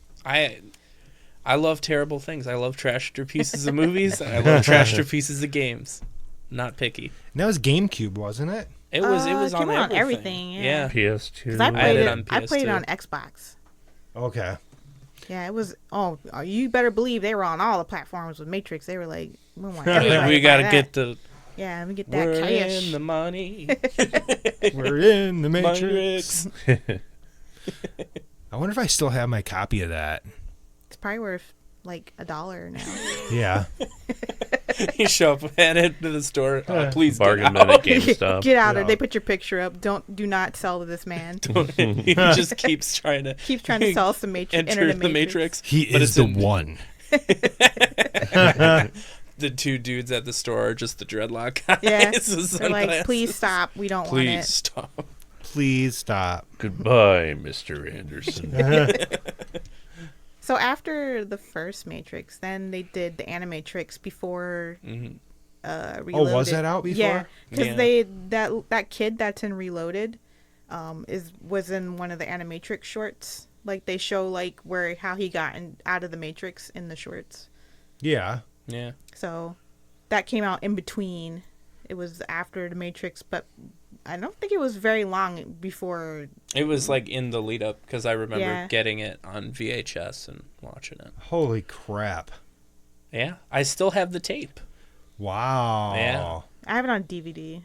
I love terrible things. I love trashed pieces of movies, and I love trashed pieces of games. Not picky. And that was GameCube, wasn't it? It was Came on out on everything. everything, yeah. PS2. 'Cause I played on I played it PS2. on Xbox. Okay. Yeah, it was. Oh, you better believe they were on all the platforms with Matrix. They were like, we want Like, everybody we to gotta buy get that. the. Yeah, let me get that We're cash. in the money. We're in the Matrix. Matrix. I wonder if I still have my copy of that. It's probably worth like $1 now. Yeah. You show up at it to the store. Please Bargain get bin at GameStop. Get out Yeah. of. They put your picture up. Do not sell to this man. out. He just keeps trying to Sell us some Matrix. enter the Matrix. He but is it's the in- one. The 2 dudes at the store are just the dreadlock guys. Yeah, with they're like, sunglasses. please stop. We don't want Please it. stop. Please stop. Goodbye, Mr. Anderson. So after the first Matrix, then they did the Animatrix before Reloaded. Oh, was that out before? Yeah, because Yeah. that kid that's in Reloaded was in one of the Animatrix shorts. Like they show like how he got out of the Matrix in the shorts. Yeah. Yeah. So that came out in between. It was after The Matrix, but I don't think it was very long before. It was like in the lead up because I remember Yeah. getting it on VHS and watching it. Holy crap. Yeah, I still have the tape. Wow. Yeah. I have it on DVD.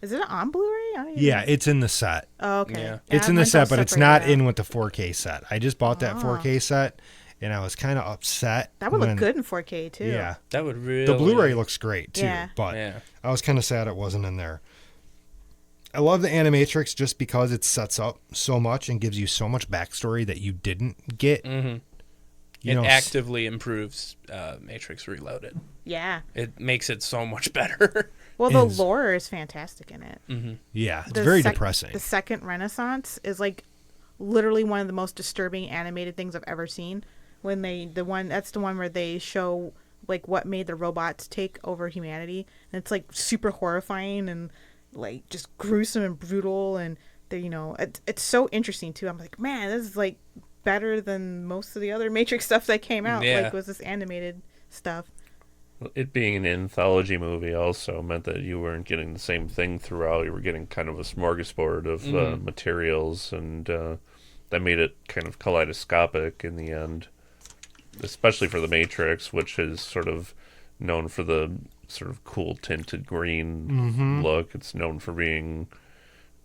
Is it on Blu-ray? I don't even Yeah, it's in the set. Oh, okay. Yeah. It's I in the went to set, but it's not separate in out. with the 4K set. I just bought that 4K set, and I was kind of upset. That would when- look good in 4K too. Yeah. That would really. The Blu-ray looks great, too. Yeah. But Yeah. I was kind of sad it wasn't in there. I love the Animatrix just because it sets up so much and gives you so much backstory that you didn't get. Mm-hmm. You It know, actively improves Matrix Reloaded. Yeah. It makes it so much better. Well, the Is- lore is fantastic in it. yeah, it's The very sec- depressing. The second Renaissance is like literally one of the most disturbing animated things I've ever seen. When that's the one where they show like what made the robots take over humanity, and it's like super horrifying and like just gruesome and brutal, and it's so interesting too. I'm like, man, this is like better than most of the other Matrix stuff that came out. Yeah. Like was this animated stuff. It being an anthology movie also meant that you weren't getting the same thing throughout. You were getting kind of a smorgasbord of materials, and that made it kind of kaleidoscopic in the end, especially for The Matrix, which is sort of known for the sort of cool tinted green look. It's known for being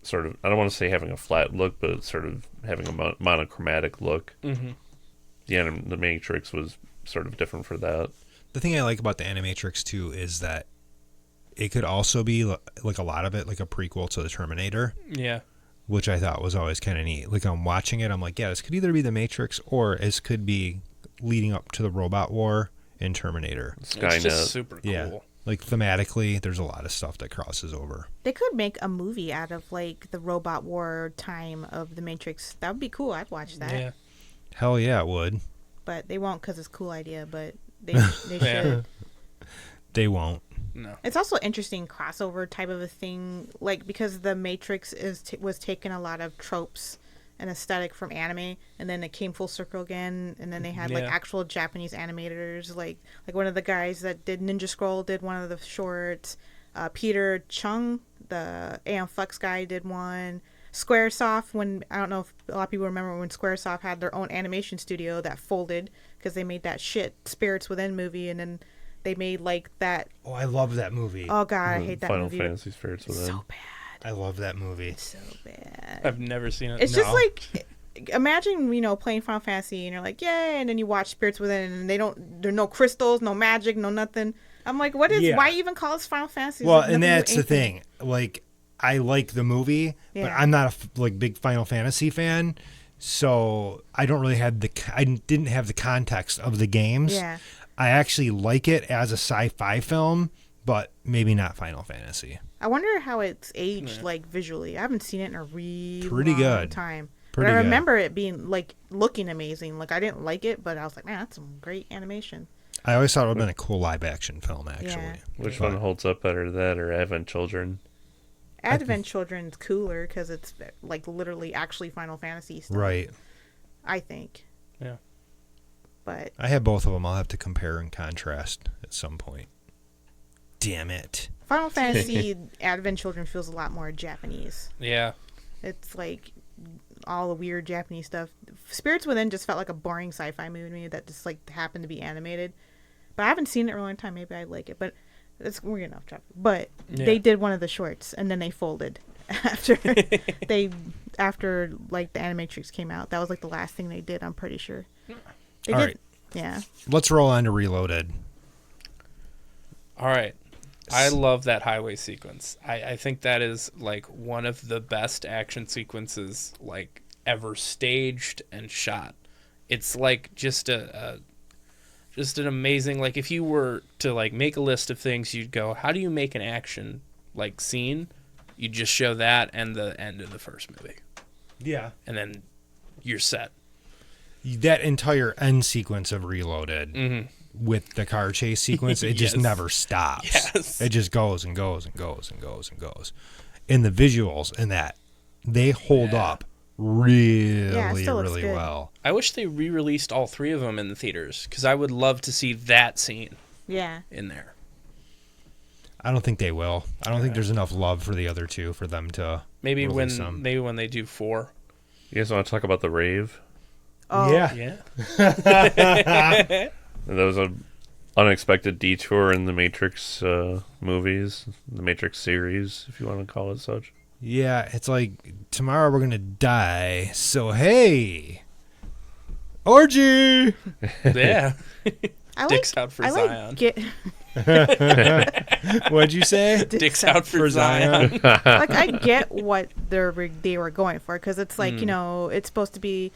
sort of, I don't want to say having a flat look, but sort of having a monochromatic look. Mm-hmm. The Matrix was sort of different for that. The thing I like about the Animatrix, too, is that it could also be, like a lot of it, like a prequel to the Terminator, Yeah. which I thought was always kind of neat. Like, I'm watching it, I'm like, yeah, this could either be the Matrix or this could be leading up to the robot war in Terminator. It's Skynet. just super cool. Yeah. Like, thematically, there's a lot of stuff that crosses over. They could make a movie out of like the robot war time of the Matrix. That would be cool. I'd watch that. Yeah. Hell yeah, it would. But they won't because it's a cool idea. But they Yeah. should. They won't. No. It's also interesting crossover type of a thing, like because the Matrix was taking a lot of tropes and aesthetic from anime, and then it came full circle again, and then they had like Yeah. actual Japanese animators, like one of the guys that did Ninja Scroll did one of the shorts. Peter Chung, the Aeon Flux guy, did one. Squaresoft, when I don't know if a lot of people remember when Squaresoft had their own animation studio that folded because they made that shit Spirits Within movie, and then they made like that. Oh, I love that movie. Oh god, I hate that Final movie. Fantasy Spirits It's Within. so bad. I love that movie. So bad. I've never seen it. It's just No. like imagine playing Final Fantasy and you're like, yay, and then you watch Spirits Within and there's no crystals, no magic, no nothing. I'm like, what is? Yeah. Why even call this Final Fantasy? Well, There's and nothing to that's the anything. thing. Like, I like the movie, but Yeah. I'm not a big Final Fantasy fan, so I don't really have I didn't have the context of the games. Yeah. I actually like it as a sci-fi film, but maybe not Final Fantasy. I wonder how it's aged like visually. I haven't seen it in a really Pretty long good. time. Pretty but I good. remember it being like looking amazing. Like I didn't like it, but I was like, man, that's some great animation. I always thought it would have been a cool live-action film, actually. Yeah. Which But- one holds up better, that or Advent Children? Advent Children's cooler because it's like literally actually Final Fantasy stuff. Right. I think. Yeah. But I have both of them. I'll have to compare and contrast at some point. Damn it. Final Fantasy Advent Children feels a lot more Japanese. Yeah. It's like all the weird Japanese stuff. Spirits Within just felt like a boring sci-fi movie that just like happened to be animated. But I haven't seen it in a long time. Maybe I'd like it. But we're getting off topic. But Yeah. they did one of the shorts and then they folded after after like the Animatrix came out. That was like the last thing they did. I'm pretty sure. They All did. right. Yeah. Let's roll on to Reloaded. All right. I love that highway sequence. I think that is like one of the best action sequences like ever staged and shot. It's like just an amazing, like if you were to like make a list of things, you'd go, how do you make an action like scene? You just show that and the end of the first movie, Yeah. and then you're set. That entire end sequence of Reloaded with the car chase sequence, it just Yes. never stops. Yes. It just goes and goes and goes and goes and goes. And the visuals in that, they hold up really, Yeah, it still looks really good. well. I wish they re-released all three of them in the theaters because I would love to see that scene Yeah. in there. I don't think they will. I don't think there's enough love for the other two for them to Maybe release them. when they do 4. You guys want to talk about the rave? Oh, Yeah. Yeah. There was an unexpected detour in the Matrix movies, the Matrix series, if you want to call it such. Yeah, it's like tomorrow we're gonna die. So hey, orgy. Yeah. I Dicks out for Zion. What'd you say? Dicks out for Zion. Like I get what they were going for, because it's like, you know, it's supposed to be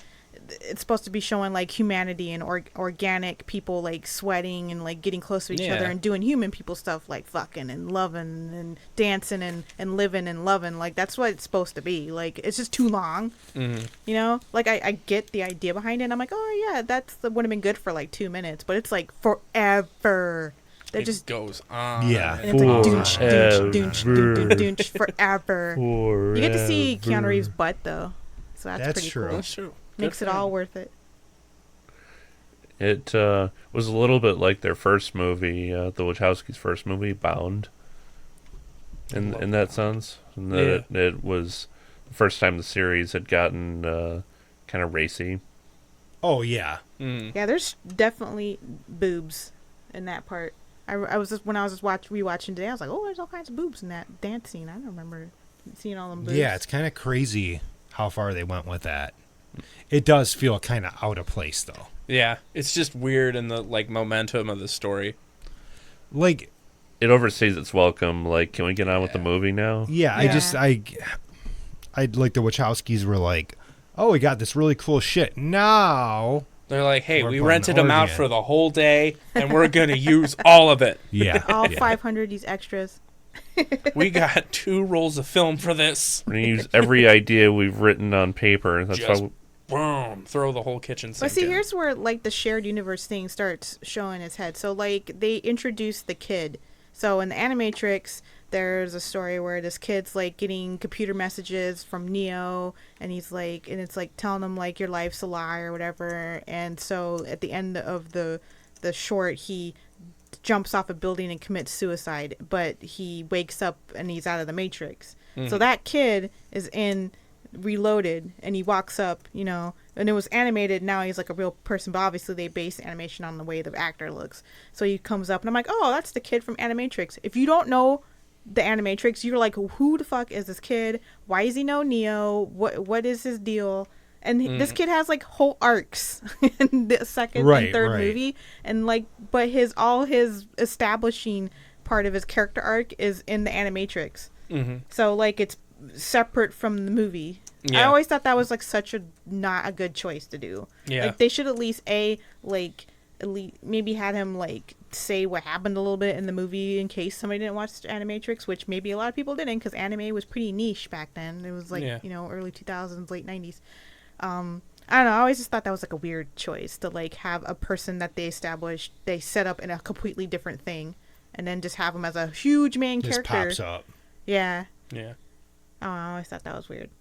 showing like humanity and organic people like sweating and like getting close to each other and doing human people stuff like fucking and loving and dancing and living and loving. Like that's what it's supposed to be. Like it's just too long. You know, like I get the idea behind it. And I'm like, oh yeah, would have been good for like 2 minutes, but it's like forever. It just goes on. Yeah. And it's like doonch, doonch, doonch, doonch, forever. You get to see Keanu Reeves' butt though, so that's pretty true. cool. That's true. Makes it all worth it. It was a little bit like their first movie, the Wachowski's first movie, Bound. In that sense, and that it was the first time the series had gotten kind of racy. Oh yeah. Yeah, there's definitely boobs in that part. I was just rewatching today, I was like, oh, there's all kinds of boobs in that dance scene. I don't remember seeing all them boobs. Yeah, it's kind of crazy how far they went with that. It does feel kind of out of place though. Yeah, it's just weird in the like momentum of the story. Like it overstays its welcome. Like, can we get on with the movie now? Yeah, I like the Wachowskis were like, oh, we got this really cool shit. Now They're like, hey, We're we playing rented them out orgy. for the whole day, and we're going to use all of it. Yeah. All yeah. 500 these extras. We got 2 rolls of film for this. We're gonna use every idea we've written on paper. That's Just why. boom, throw the whole kitchen sink But see, in. here's where like the shared universe thing starts showing its head. So like they introduced the kid. So in the Animatrix, there's a story where this kid's like getting computer messages from Neo, and he's like, and it's like telling him like your life's a lie or whatever. And so at the end of the short, he jumps off a building and commits suicide, but he wakes up and he's out of the Matrix. So that kid is in Reloaded, and he walks up, you know, and it was animated. Now he's like a real person, but obviously they base animation on the way the actor looks. So he comes up, and I'm like, oh, that's the kid from Animatrix. If you don't know the Animatrix, you're like, who the fuck is this kid? Why is he no Neo? What is his deal? And this kid has like whole arcs in the second and third movie, and like, but his establishing part of his character arc is in the Animatrix. So like it's separate from the movie. I always thought that was like such a not a good choice to do. Like they should at least maybe had him like say what happened a little bit in the movie in case somebody didn't watch Animatrix, which maybe a lot of people didn't, because anime was pretty niche back then. It was like you know, early 2000s, late 90s. I don't know. I always just thought that was like a weird choice to like have a person that they set up in a completely different thing, and then just have him as a huge main Just character. pops up. Yeah. Yeah. I don't know. I always thought that was weird.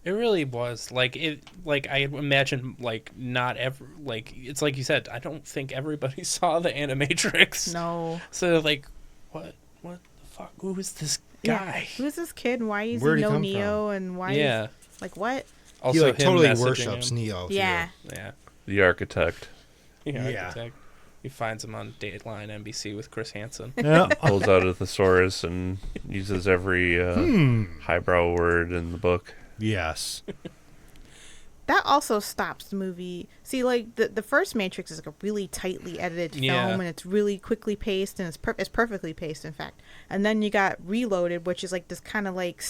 It really was. Like, I imagine, like, not every, like, it's like you said, I don't think everybody saw the Animatrix. No. So, like, what the fuck? Who is this guy? Who is this kid, and why is Where'd he he no come Neo, and why is, like, what? Also, He like him totally messaging worships him. Neo. too. Yeah. Yeah. The architect Yeah. He finds him on Dateline NBC with Chris Hansen. Yeah. pulls out a thesaurus and uses every highbrow word in the book. Yes. That also stops the movie. See, like, the first Matrix is like a really tightly edited film, and it's really quickly paced, and it's perfectly paced, in fact. And then you got Reloaded, which is like this kind of like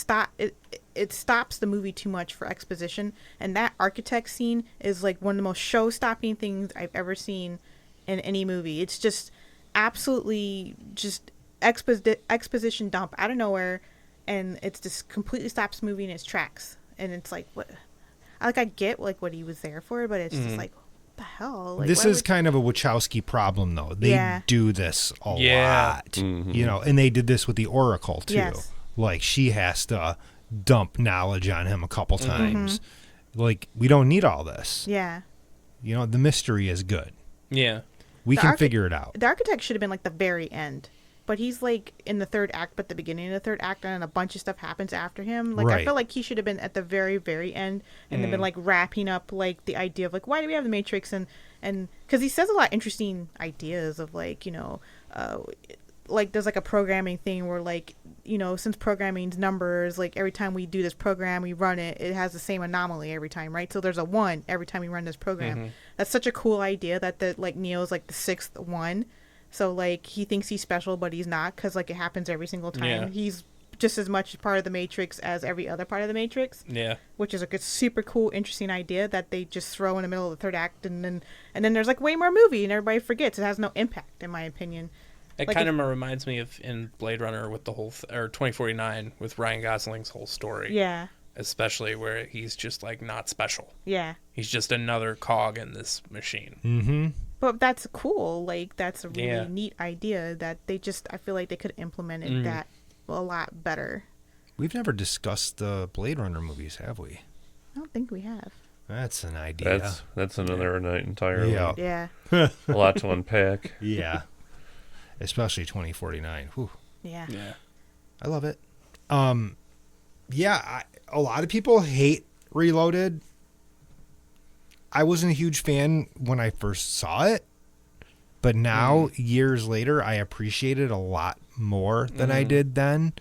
it stops the movie too much for exposition. And that architect scene is like one of the most show-stopping things I've ever seen in any movie. It's just absolutely just exposition dump out of nowhere, and it's just completely stops the movie in its tracks. And it's like, what? Like, I get like what he was there for, but it's just like, what the hell? Like, This is kind of a Wachowski problem, though. They do this a lot, you know, and they did this with the Oracle too. Yes. Like, she has to dump knowledge on him a couple times. Like, we don't need all this. Yeah. You know, the mystery is good. Yeah. We can figure it out. The architect should have been like the very end, but he's like in the third act, but the beginning of the third act, and a bunch of stuff happens after him. Like I feel like he should have been at the very, very end, and then been like wrapping up like the idea of like why do we have the Matrix, and because he says a lot of interesting ideas of like like there's like a programming thing where like since programming's numbers, like every time we do this program, we run it, it has the same anomaly every time, right? So there's a 1 every time we run this program. That's such a cool idea that the like Neo's like the 6th 1. So like he thinks he's special, but he's not, because like it happens every single time. Yeah. He's just as much part of the Matrix as every other part of the Matrix. Yeah. Which is like a super cool, interesting idea that they just throw in the middle of the third act, and then there's like way more movie, and everybody forgets. It has no impact, in my opinion. It like kind of reminds me of in Blade Runner with the whole or 2049 with Ryan Gosling's whole story. Yeah. Especially where he's just like not special. Yeah. He's just another cog in this machine. Mm-hmm. But that's cool. Like that's a really neat idea that they just, I feel like they could have implemented that a lot better. We've never discussed the Blade Runner movies, have we? I don't think we have. That's an idea. That's another night entirely. Yeah. A lot to unpack. Yeah. Especially 2049. Whew. Yeah. I love it. A lot of people hate Reloaded. I wasn't a huge fan when I first saw it, but now, years later, I appreciate it a lot more than I did then.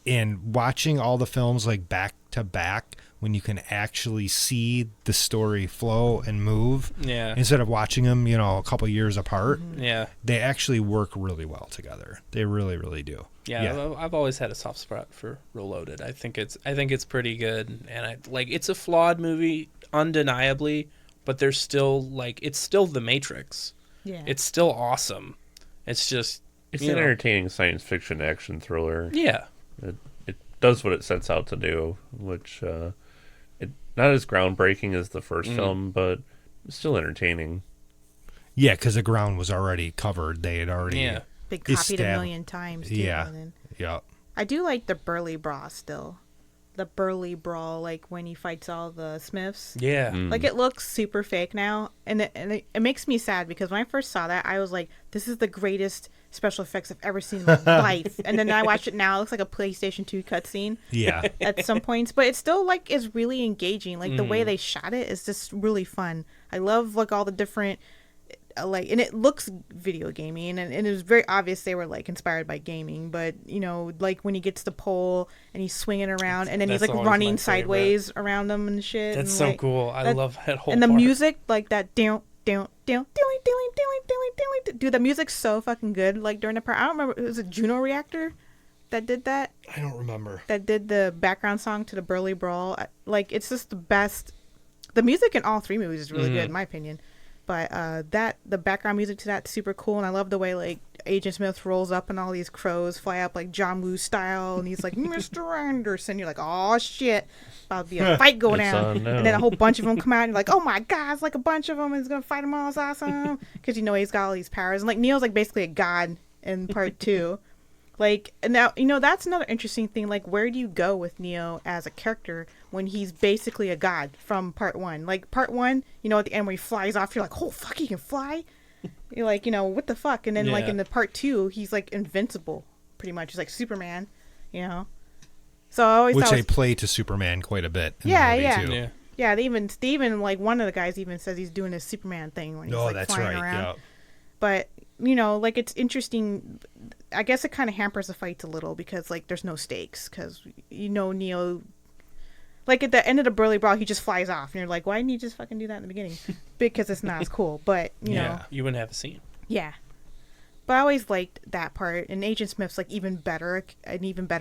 And watching all the films like back to back, when you can actually see the story flow and move, instead of watching them, a couple years apart, they actually work really well together. They really, really do. Yeah, I've always had a soft spot for Reloaded. I think it's pretty good, and it's a flawed movie, undeniably, but there's still it's still The Matrix. Yeah, it's still awesome. It's just it's an entertaining science fiction action thriller. Yeah, it does what it sets out to do, which not as groundbreaking as the first film, but still entertaining. Yeah, because the ground was already covered. They had already they copied a million times. Too, yeah. I do like the Burly Brawl still. The Burly Brawl, like when he fights all the Smiths. Yeah. Like it looks super fake now, and it makes me sad because when I first saw that, I was like, "This is the greatest special effects I've ever seen in my life." And then I watch it now; it looks like a PlayStation 2 cutscene. Yeah. At some points, but it still is really engaging. Like the way they shot it is just really fun. I love all the different. And it looks video gaming, and it was very obvious they were inspired by gaming, but when he gets the pole and he's swinging around and then he's running sideways around them and shit. That's so cool. I love that whole and the part. Music that down dude, the music's so fucking good. During the part, I don't remember, it was a Juno Reactor that did that. I don't remember. That did the background song to the Burly Brawl. It's just the best. The music in all 3 movies is really good in my opinion. But the background music to that's super cool, and I love the way Agent Smith rolls up and all these crows fly up John Woo style, and he's like Mr. Anderson. You're like, oh shit, about to be a fight going down, and then a whole bunch of them come out, and you're like, oh my god, it's a bunch of them, and he's gonna fight them all. It's awesome because he's got all these powers, and Neo's basically a god in part 2. And now, that's another interesting thing. Where do you go with Neo as a character when he's basically a god from part 1? Part 1, at the end where he flies off, you're like, oh, fuck, he can fly? You're like, what the fuck? And then, in the part 2, he's, invincible, pretty much. He's like Superman, So I always Which they play to Superman quite a bit in the movie, too. Yeah, they even, one of the guys even says he's doing his Superman thing when he's, that's flying right, around. But, it's interesting. I guess it kind of hampers the fights a little because, there's no stakes. Because, Neo... at the end of the Burly Brawl, he just flies off. And you're like, why didn't you just fucking do that in the beginning? Because it's not as cool. But, you know... you wouldn't have a scene. Yeah. But I always liked that part. And Agent Smith's, an even better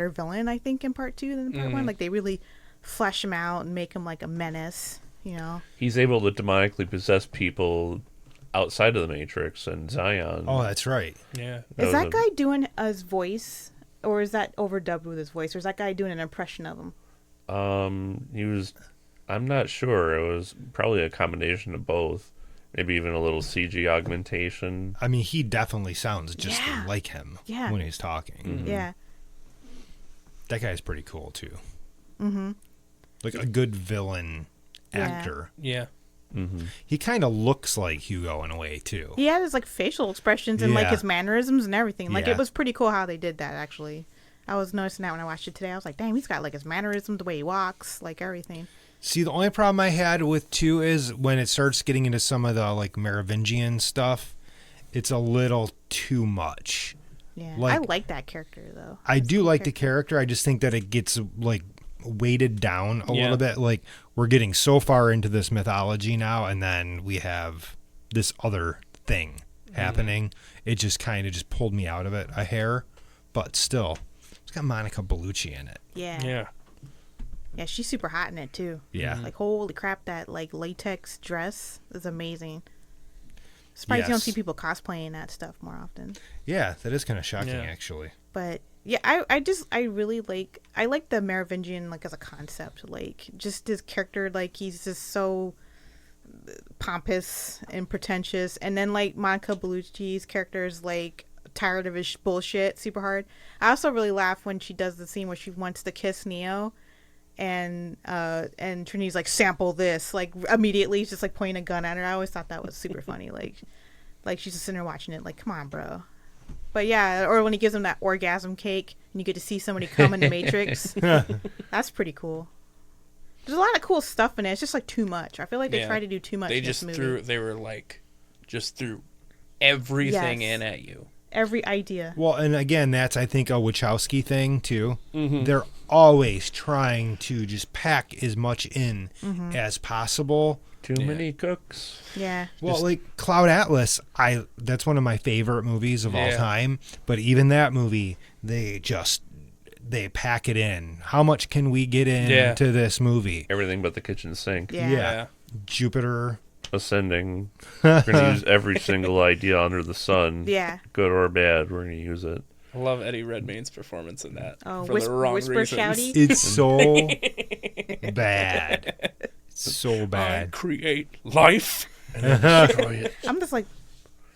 villain, I think, in part 2 than part 1. They really flesh him out and make him, a menace, He's able to demonically possess people outside of the Matrix and Zion. Oh, that's right. Yeah. Is that guy doing his voice, or is that overdubbed with his voice, or is that guy doing an impression of him? I'm not sure. It was probably a combination of both. Maybe even a little CG augmentation. I mean, he definitely sounds just like him when he's talking. Mm-hmm. Yeah. That guy's pretty cool, too. Mm-hmm. A good villain actor. Yeah. He kind of looks like Hugo in a way too. He had his like facial expressions and like Yeah. his mannerisms and everything. Like Yeah. it was pretty cool how they did that. Actually, I was noticing that when I watched it today. I was like, damn, he's got like his mannerisms, the way he walks, like everything. See, the only problem I had with 2 is when it starts getting into some of the like Merovingian stuff, it's a little too much. Yeah, Like- I like that character though. I do like the character. I just think that it gets like weighted down a Yeah. little bit. Like we're getting so far into this mythology now, and then we have this other thing happening. It just kind of just pulled me out of it a hair, but still, it's got Monica Bellucci in it. Yeah. Yeah. Yeah, she's super hot in it too. Yeah. Like holy crap, that like latex dress is amazing. Surprised you don't Yes. see people cosplaying that stuff more often. Yeah, that is kind of shocking, Yeah. actually. But yeah, I really like the Merovingian like as a concept. Like just his character, like he's just so pompous and pretentious. And then like Monica Bellucci's character is like tired of his bullshit super hard. I also really laugh when she does the scene where she wants to kiss Neo. And Trinity's like, sample this, like immediately she's just like pointing a gun at her. I always thought that was super funny. Like she's just sitting there watching it, like, come on, bro. But yeah, or when he gives him that orgasm cake and you get to see somebody come in the Matrix. That's pretty cool. There's a lot of cool stuff in it. It's just like too much. I feel like they Yeah. try to do too much They in just this movie. threw everything Yes. in at you. Every idea. Well, and again, that's, I think, a Wachowski thing, too. Mm-hmm. They're always trying to just pack as much in as possible. Too many cooks. Yeah. Well, like Cloud Atlas, that's one of my favorite movies of all Yeah. time. But even that movie, they pack it in. How much can we get Yeah. into this movie? Everything but the kitchen sink. Yeah. Yeah. Jupiter. Ascending. We're going to use every single idea under the sun. Yeah. Good or bad, we're going to use it. I love Eddie Redmayne's performance in that. Oh, for the wrong whisper reasons. shouty. It's so bad. It's so I bad. create life. I'm just like,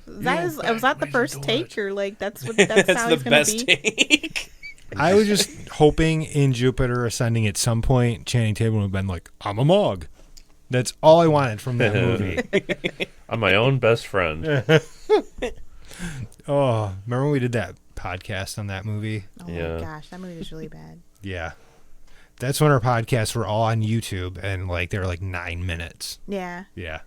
was that the first take or like that's how That's the it's gonna best be? take. I was just hoping in Jupiter Ascending at some point, Channing Tatum would have been like, I'm a Mog. That's all I wanted from that movie. I'm my own best friend. Oh, remember when we did that podcast on that movie? Oh Yeah. my gosh, that movie was really bad. Yeah. That's when our podcasts were all on YouTube and like they were like 9 minutes. Yeah, Yeah.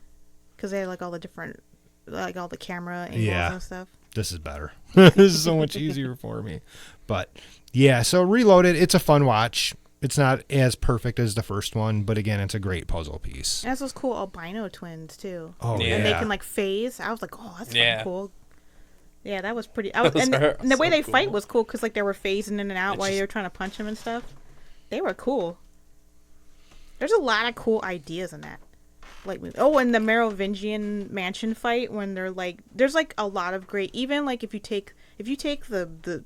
because they had like all the different, like all the camera angles Yeah. and stuff. This is better. This is so much easier for me. But yeah, so Reloaded, it's a fun watch. It's not as perfect as the first one, but again, it's a great puzzle piece. And that's those cool albino twins too. Oh, Yeah. yeah. And they can like phase. I was like, oh, that's Yeah. fucking cool. Yeah, that was pretty. And Those are the way so they fight cool. was cool because like they were phasing in and out It while just- you were trying to punch them and stuff. They were cool. There's a lot of cool ideas in that. Like, and the Merovingian mansion fight when they're like, there's like a lot of great. Even like if you take the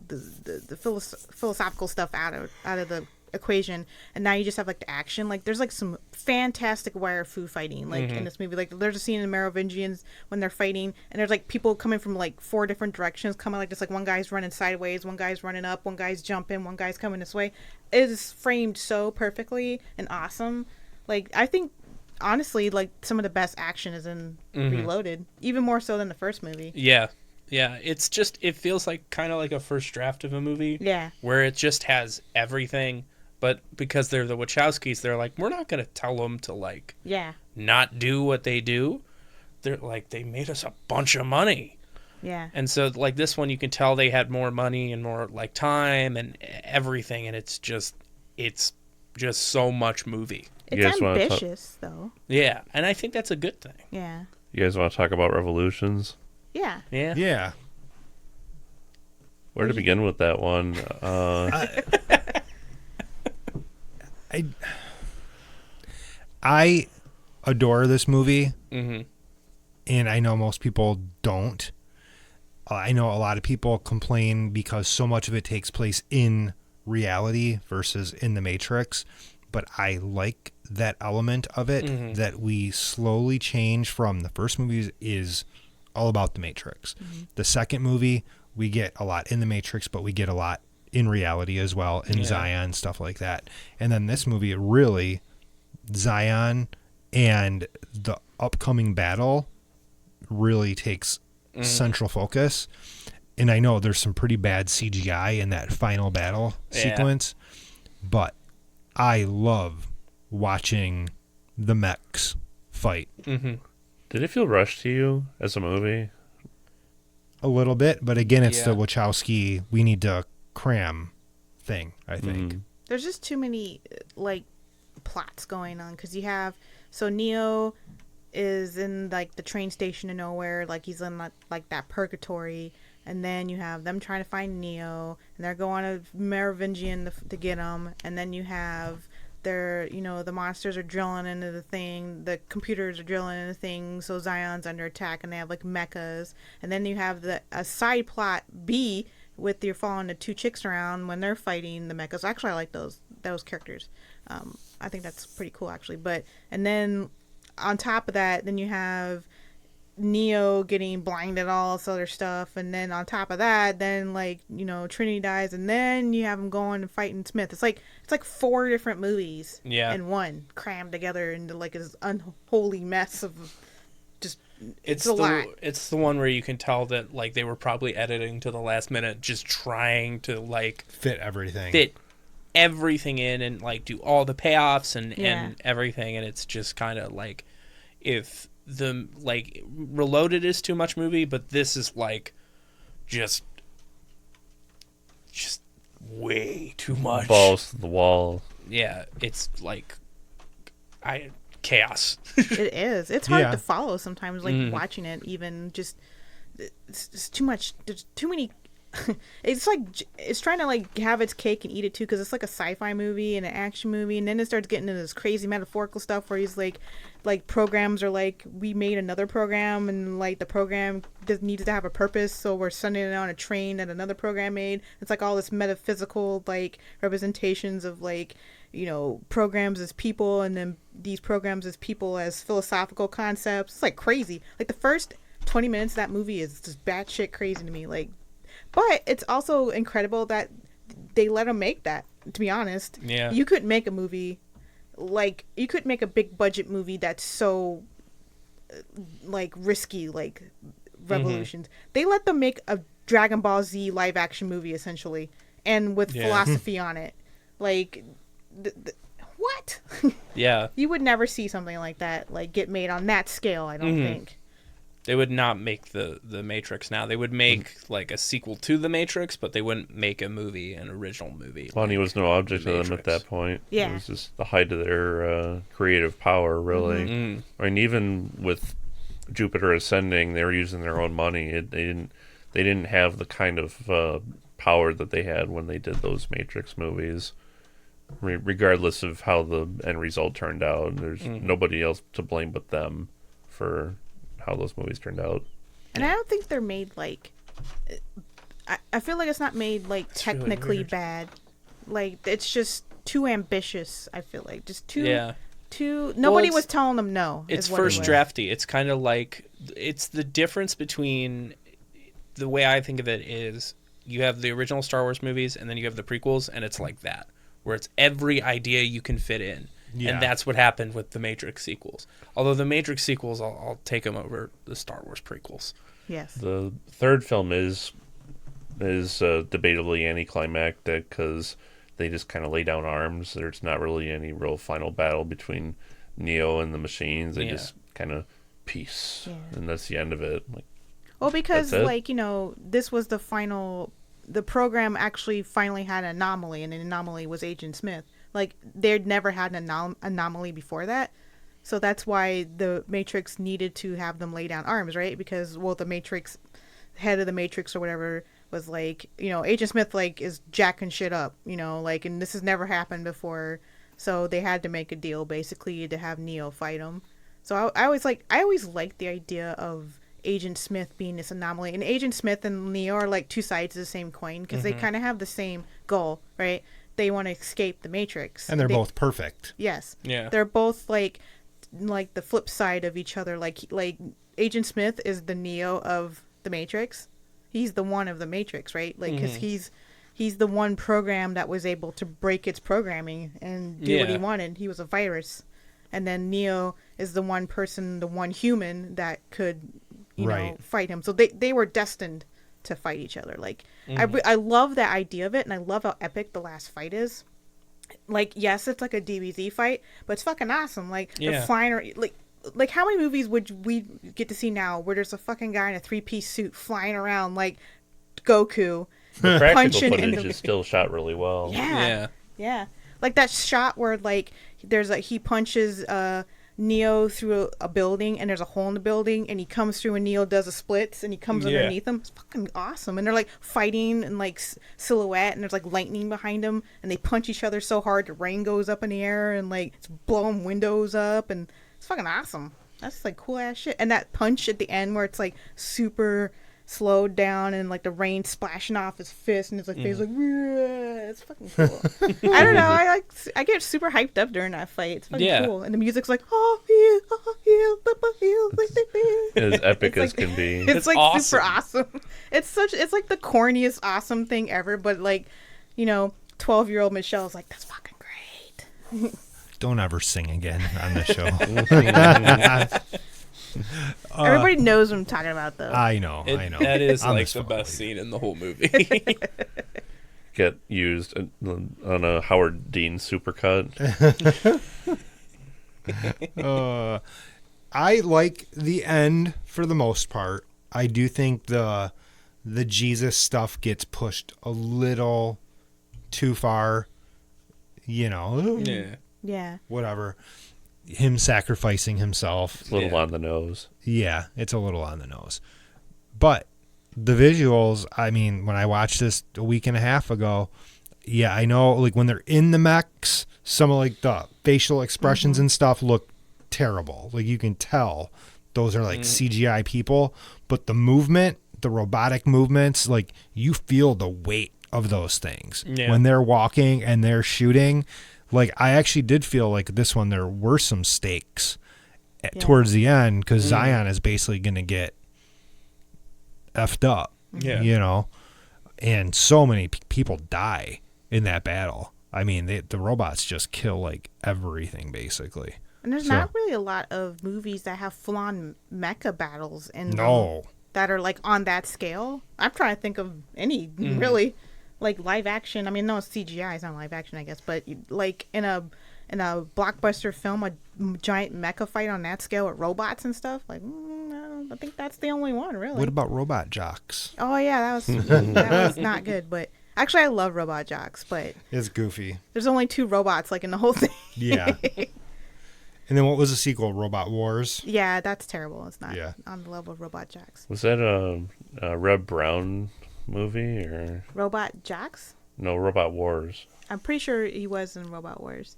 philosophical stuff out of the equation and now you just have like the action, like there's like some fantastic wire fu fighting like in this movie. Like there's a scene in the Merovingians when they're fighting and there's like people coming from like 4 different directions coming, like just like one guy's running sideways, one guy's running up, one guy's jumping, one guy's coming this way. It is framed so perfectly and awesome. Like I think honestly like some of the best action is in Reloaded, even more so than the first movie. Yeah. Yeah. It's just, it feels like kind of like a first draft of a movie. Yeah. Where it just has everything. But because they're the Wachowskis, they're like, we're not going to tell them to like Yeah. not do what they do. They're like, they made us a bunch of money. Yeah. And so like this one, you can tell they had more money and more like time and everything. And it's just so much movie. It's guys wanna ambitious though. Yeah. And I think that's a good thing. Yeah. You guys want to talk about revolutions? Yeah. Yeah. Yeah. Where to begin with that one? I adore this movie, Mm-hmm. and I know most people don't. I know a lot of people complain because so much of it takes place in reality versus in the Matrix, but I like that element of it, that we slowly change from the first movie is all about the Matrix. The second movie, we get a lot in the Matrix, but we get a lot in reality as well, in Zion, stuff like that. And then this movie, really, Zion and the upcoming battle really takes central focus. And I know there's some pretty bad CGI in that final battle sequence, but I love watching the mechs fight. Mm-hmm. Did it feel rushed to you as a movie? A little bit, but again, it's the Wachowski, we need to cram thing, I think. There's just too many, like, plots going on, because you have, so Neo is in, like, the train station of nowhere, like, he's in, like that purgatory, and then you have them trying to find Neo, and they're going to Merovingian to get him, and then you have the monsters are drilling into the thing, the computers are drilling into the thing, so Zion's under attack, and they have, like, mechas, and then you have a side plot B, with you're following the two chicks around when they're fighting the mechas. Actually, I like those characters. I think that's pretty cool, actually. And then on top of that, then you have Neo getting blinded, all this other stuff, and then on top of that, then Trinity dies, and then you have him going and fighting Smith. It's like 4 different movies in one, crammed together into like this unholy mess of just. It's a lot. It's the one where you can tell that like they were probably editing to the last minute, just trying to like fit everything in and like do all the payoffs and everything, and it's just kind of like if the like Reloaded is too much movie, but this is like just way too much. Balls to the wall. Yeah, it's like chaos. It is. It's hard to follow sometimes, like watching it. Even just it's too much. There's too many. It's like it's trying to like have its cake and eat it too, because it's like a sci-fi movie and an action movie, and then it starts getting into this crazy metaphorical stuff where he's like programs are like, we made another program, and like the program needs to have a purpose, so we're sending it on a train that another program made. It's like all this metaphysical like representations of like programs as people, and then these programs as people as philosophical concepts. It's like crazy. Like the first 20 minutes of that movie is just batshit crazy to me. Like. But it's also incredible that they let them make that, to be honest. Yeah. You could make a movie, like, you could make a big budget movie that's so, like, risky, like, Revolutions. They let them make a Dragon Ball Z live action movie, essentially, and with philosophy on it. Like, what? Yeah. You would never see something like that, like, get made on that scale, I don't think. They would not make the Matrix now. They would make like a sequel to the Matrix, but they wouldn't make an original movie. Money was no object to them at that point. Yeah. It was just the height of their creative power, really. Mm-hmm. I mean, even with Jupiter Ascending, they were using their own money. They didn't have the kind of power that they had when they did those Matrix movies. Regardless of how the end result turned out, there's nobody else to blame but them for how those movies turned out. And I don't think they're made like I feel like it's not made like it's technically really bad. Like it's just too ambitious, I feel like. Just too nobody was telling them no. It's first drafty. It's kind of like it's the difference between the way I think of it is you have the original Star Wars movies and then you have the prequels, and it's like that where it's every idea you can fit in. Yeah. And that's what happened with the Matrix sequels. Although the Matrix sequels, I'll take them over the Star Wars prequels. Yes. The third film is debatably anticlimactic because they just kind of lay down arms. There's not really any real final battle between Neo and the machines. They just kind of peace, and that's the end of it. Like, well, because like this was the final. The program actually finally had an anomaly, and the anomaly was Agent Smith. Like, they'd never had an anomaly before that. So that's why the Matrix needed to have them lay down arms, right? Because, well, the Matrix, head of the Matrix or whatever, was like, Agent Smith, like, is jacking shit up, like, and this has never happened before. So they had to make a deal, basically, to have Neo fight him. So I always liked the idea of Agent Smith being this anomaly. And Agent Smith and Neo are, like, two sides of the same coin, because they kind of have the same goal, right? They want to escape the Matrix, and they're both perfect. Yes, yeah, they're both like the flip side of each other. Like Agent Smith is the Neo of the Matrix. He's the one of the Matrix, right? Like because he's the one program that was able to break its programming and do what he wanted. He was a virus, and then Neo is the one person, the one human that could, you know, fight him. So they were destined to fight each other. Like, I love that idea of it, and I love how epic the last fight is. Like, yes, it's like a DBZ fight, but it's fucking awesome. Like, they're flying, or like how many movies would we get to see now where there's a fucking guy in a 3-piece suit flying around like Goku? The practical footage is still shot really well. Yeah. Like that shot where like he punches Neo through a building, and there's a hole in the building, and he comes through, and Neo does a splits, and he comes underneath him. It's fucking awesome. And they're like fighting in like silhouette, and there's like lightning behind them, and they punch each other so hard the rain goes up in the air, and like it's blowing windows up, and it's fucking awesome. That's like cool ass shit. And that punch at the end where it's like super slowed down, and like the rain splashing off his fist, and his like face like, it's fucking cool. I don't know, I get super hyped up during that fight. It's fucking cool, and the music's like as epic as can be. It's like awesome. Super awesome. It's like the corniest awesome thing ever, but like, you know, 12-year-old Michelle's like, that's fucking great. Don't ever sing again on the show. Everybody knows what I'm talking about, though. I know. That is like the best scene in the whole movie. Get used on a Howard Dean supercut. I like the end for the most part. I do think the Jesus stuff gets pushed a little too far. You know. Yeah. Whatever. Him sacrificing himself. It's a little on the nose. Yeah, it's a little on the nose. But the visuals, I mean, when I watched this a week and a half ago, yeah, I know, like, when they're in the mechs, some of, like, the facial expressions and stuff look terrible. Like, you can tell those are, like, CGI people. But the movement, the robotic movements, like, you feel the weight of those things. Yeah. When they're walking and they're shooting, like, I actually did feel like this one, there were some stakes towards the end, because Zion is basically going to get effed up, you know, and so many people die in that battle. I mean, the robots just kill, like, everything, basically. And there's not really a lot of movies that have full-on mecha battles in that are, like, on that scale. I'm trying to think of any, really. Like live action, I mean, no, it's CGI, it's not live action, I guess, but like in a blockbuster film, a giant mecha fight on that scale with robots and stuff, like, I think that's the only one, really. What about Robot Jocks? Oh yeah, that was not good, but actually I love Robot Jocks, but it's goofy. There's only 2 robots, like, in the whole thing. Yeah. And then what was the sequel? Robot Wars? Yeah, that's terrible. It's not on the level of Robot Jocks. Was that a Reb Brown movie, or Robot Jocks? No, Robot Wars. I'm pretty sure he was in Robot Wars.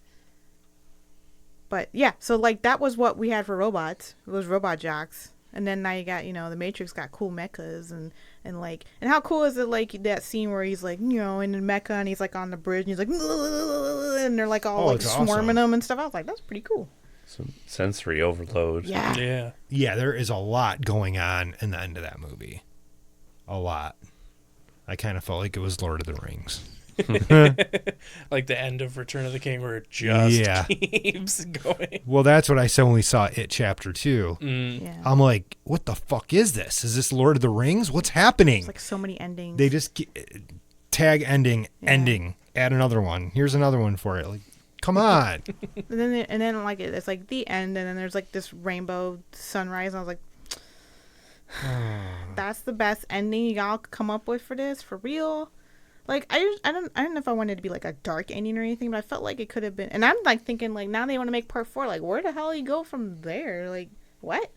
But yeah, so like that was what we had for robots. It was Robot Jocks. And then now you got, you know, the Matrix got cool mechas and how cool is it, like that scene where he's like, you know, in the mecha and he's like on the bridge and he's like, and they're like all like swarming them and stuff. I was like, that's pretty cool. Some sensory overload. Yeah, there is a lot going on in the end of that movie. A lot. I kind of felt like it was Lord of the Rings. Like the end of Return of the King, where it just keeps going. Well, that's what I said when we saw It Chapter 2. Yeah. I'm like, what the fuck is this? Is this Lord of the Rings? What's happening? It's like so many endings. They just tag ending, add another one. Here's another one for it. Like, come on. and then like it's like the end, and then there's like this rainbow sunrise. And I was like, that's the best ending y'all could come up with for this, for real. Like I don't know if I wanted to be like a dark ending or anything, but I felt like it could have been. And I'm like thinking, like, now they want to make part 4. Like, where the hell you go from there? Like, what?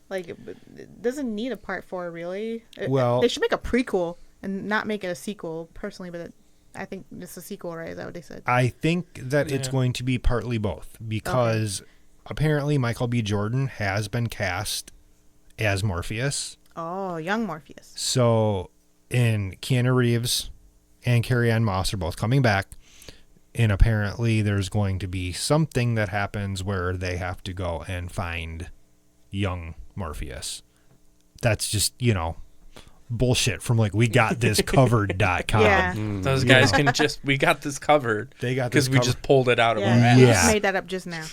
Like, it doesn't need a part 4, really. Well, they should make a prequel and not make it a sequel, personally. But I think it's a sequel, right? Is that what they said? I think that it's going to be partly both, because apparently Michael B. Jordan has been cast as Morpheus. Oh, young Morpheus. So, in Keanu Reeves and Carrie-Anne Moss are both coming back, and apparently there's going to be something that happens where they have to go and find young Morpheus. That's just, you know, bullshit from like wegotthiscovered.com. Yeah. Those guys can we got this covered. They got this because we covered. just pulled it out of our Yeah, ass. you Yeah. just made that up just now.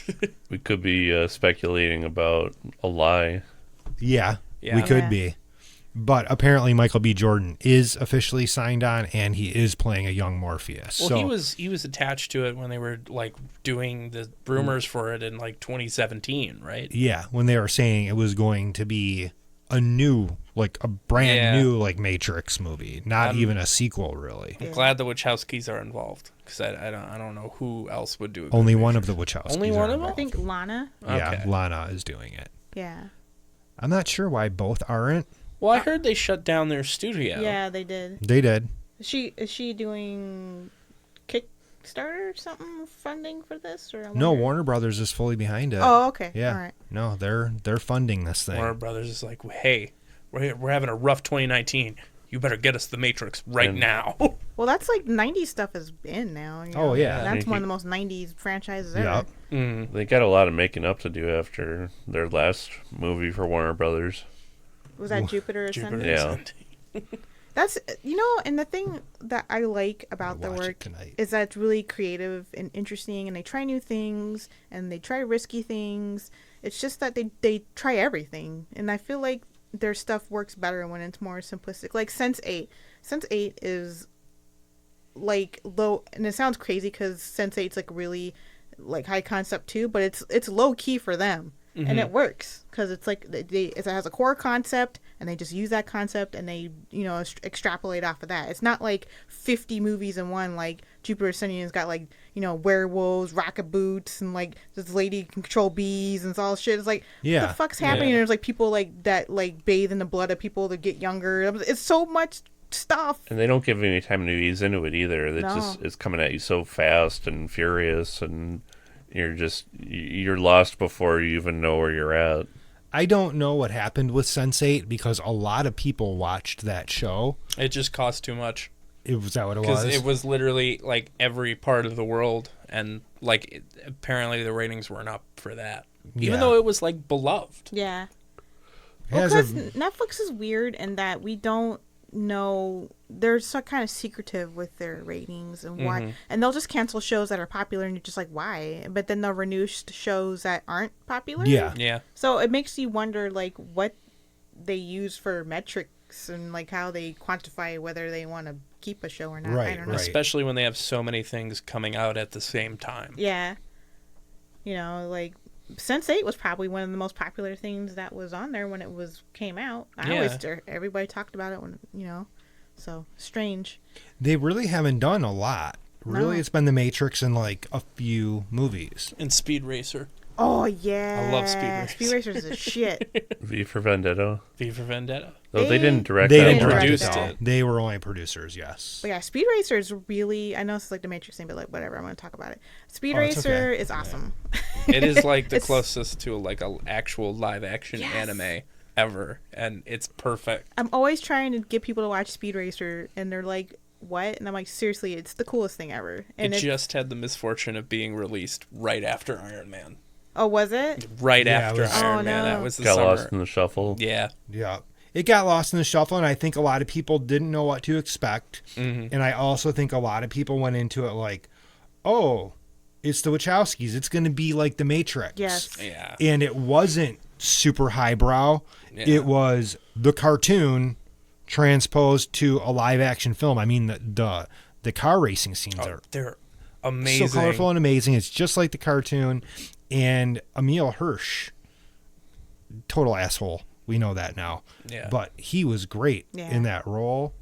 We could be speculating about a lie. Yeah, Yeah. we could Yeah. be. But apparently Michael B. Jordan is officially signed on, and he is playing a young Morpheus. Well, So he was attached to it when they were like doing the rumors for it in like 2017, right? yeah, when they were saying it was going to be a new, like a brand new like Matrix movie, not even a sequel really. I'm glad the Wachowskis are involved because I don't know who else would do it. Only one of the Wachowskis. Only one are of them? I involved. think Lana. Yeah, Okay. Lana is doing it. Yeah. I'm not sure why both aren't. Well, I heard they shut down their studio. Yeah, they did. They did. Is she doing Kickstarter or something funding for this or? I No, wonder? Warner Brothers is fully behind it. Oh, okay. Yeah. All right. No, they're funding this thing. Warner Brothers is like, hey, we're having a rough 2019. You better get us the Matrix right now. Well, that's like 90s stuff has been now. You Oh, know? yeah. That's one of the most 90s franchises ever. Yep. They got a lot of making up to do after their last movie for Warner Brothers. Was that Jupiter Ascending? Yeah. That's and the thing that I like about the Watch it work tonight. is that it's really creative and interesting, and they try new things and they try risky things. It's just that they try everything, and I feel like their stuff works better when it's more simplistic. Like Sense8. Sense8 is like low, and it sounds crazy because Sense8's like really like high concept too, but it's low key for them. And it works because it's like it has a core concept, and they just use that concept and they extrapolate off of that. It's not like 50 movies in one. Like Jupiter Ascending's got like werewolves, rocket boots, and like this lady can control bees and all shit. It's like what the fuck's happening? Yeah. And there's like people like that like bathe in the blood of people to get younger. It's so much stuff. And they don't give any time to ease into it either. It's coming at you so fast and furious, and you're lost before you even know where you're at. I don't know what happened with Sense8 because a lot of people watched that show. It just cost too much. Was that what it Because was? it was literally like every part of the world, and like apparently the ratings weren't up for that, even Yeah. though it was like beloved. Yeah. It has Because a- Netflix is weird in that we don't know, they're so kind of secretive with their ratings and why, and they'll just cancel shows that are popular, and you're just like, why? But then they'll renew shows that aren't popular. Yeah. Yeah. So it makes you wonder like what they use for metrics and like how they quantify whether they want to keep a show or not. I Right, don't know. right. Especially when they have so many things coming out at the same time. Yeah. Like Sense8 was probably one of the most popular things that was on there when it came out. Everybody talked about it when, so strange. They really haven't done a lot. Really, No. it's been The Matrix and like a few movies. And Speed Racer. Oh, yeah. I love Speed Racer. Speed Racer is a shit. V for Vendetta. V for Vendetta. Though they didn't direct They that didn't one. direct produced it. it. They were only producers, yes. But yeah, Speed Racer is really, I know it's like the Matrix thing, but like whatever, I'm going to talk about it. Speed Oh, it's Racer okay. is awesome. It is like the It's- closest to like a actual live action Yes. anime ever, and it's perfect. I'm always trying to get people to watch Speed Racer, and they're like, what? And I'm like, seriously, it's the coolest thing ever. And It just had the misfortune of being released right after Iron Man. oh, was it? Right Yeah, it after was- Iron Oh, Man. no. That was the Got summer. lost in the shuffle. Yeah. Yeah. It got lost in the shuffle, and I think a lot of people didn't know what to expect. Mm-hmm. And I also think a lot of people went into it like, oh, it's the Wachowskis. It's going to be like The Matrix. Yes. Yeah. And it wasn't super highbrow. Yeah. It was the cartoon transposed to a live action film. I mean, the car racing scenes are They're amazing. so colorful and amazing. It's just like the cartoon. And Emil Hirsch, total asshole. We know that now. Yeah. But he was great Yeah. in that role.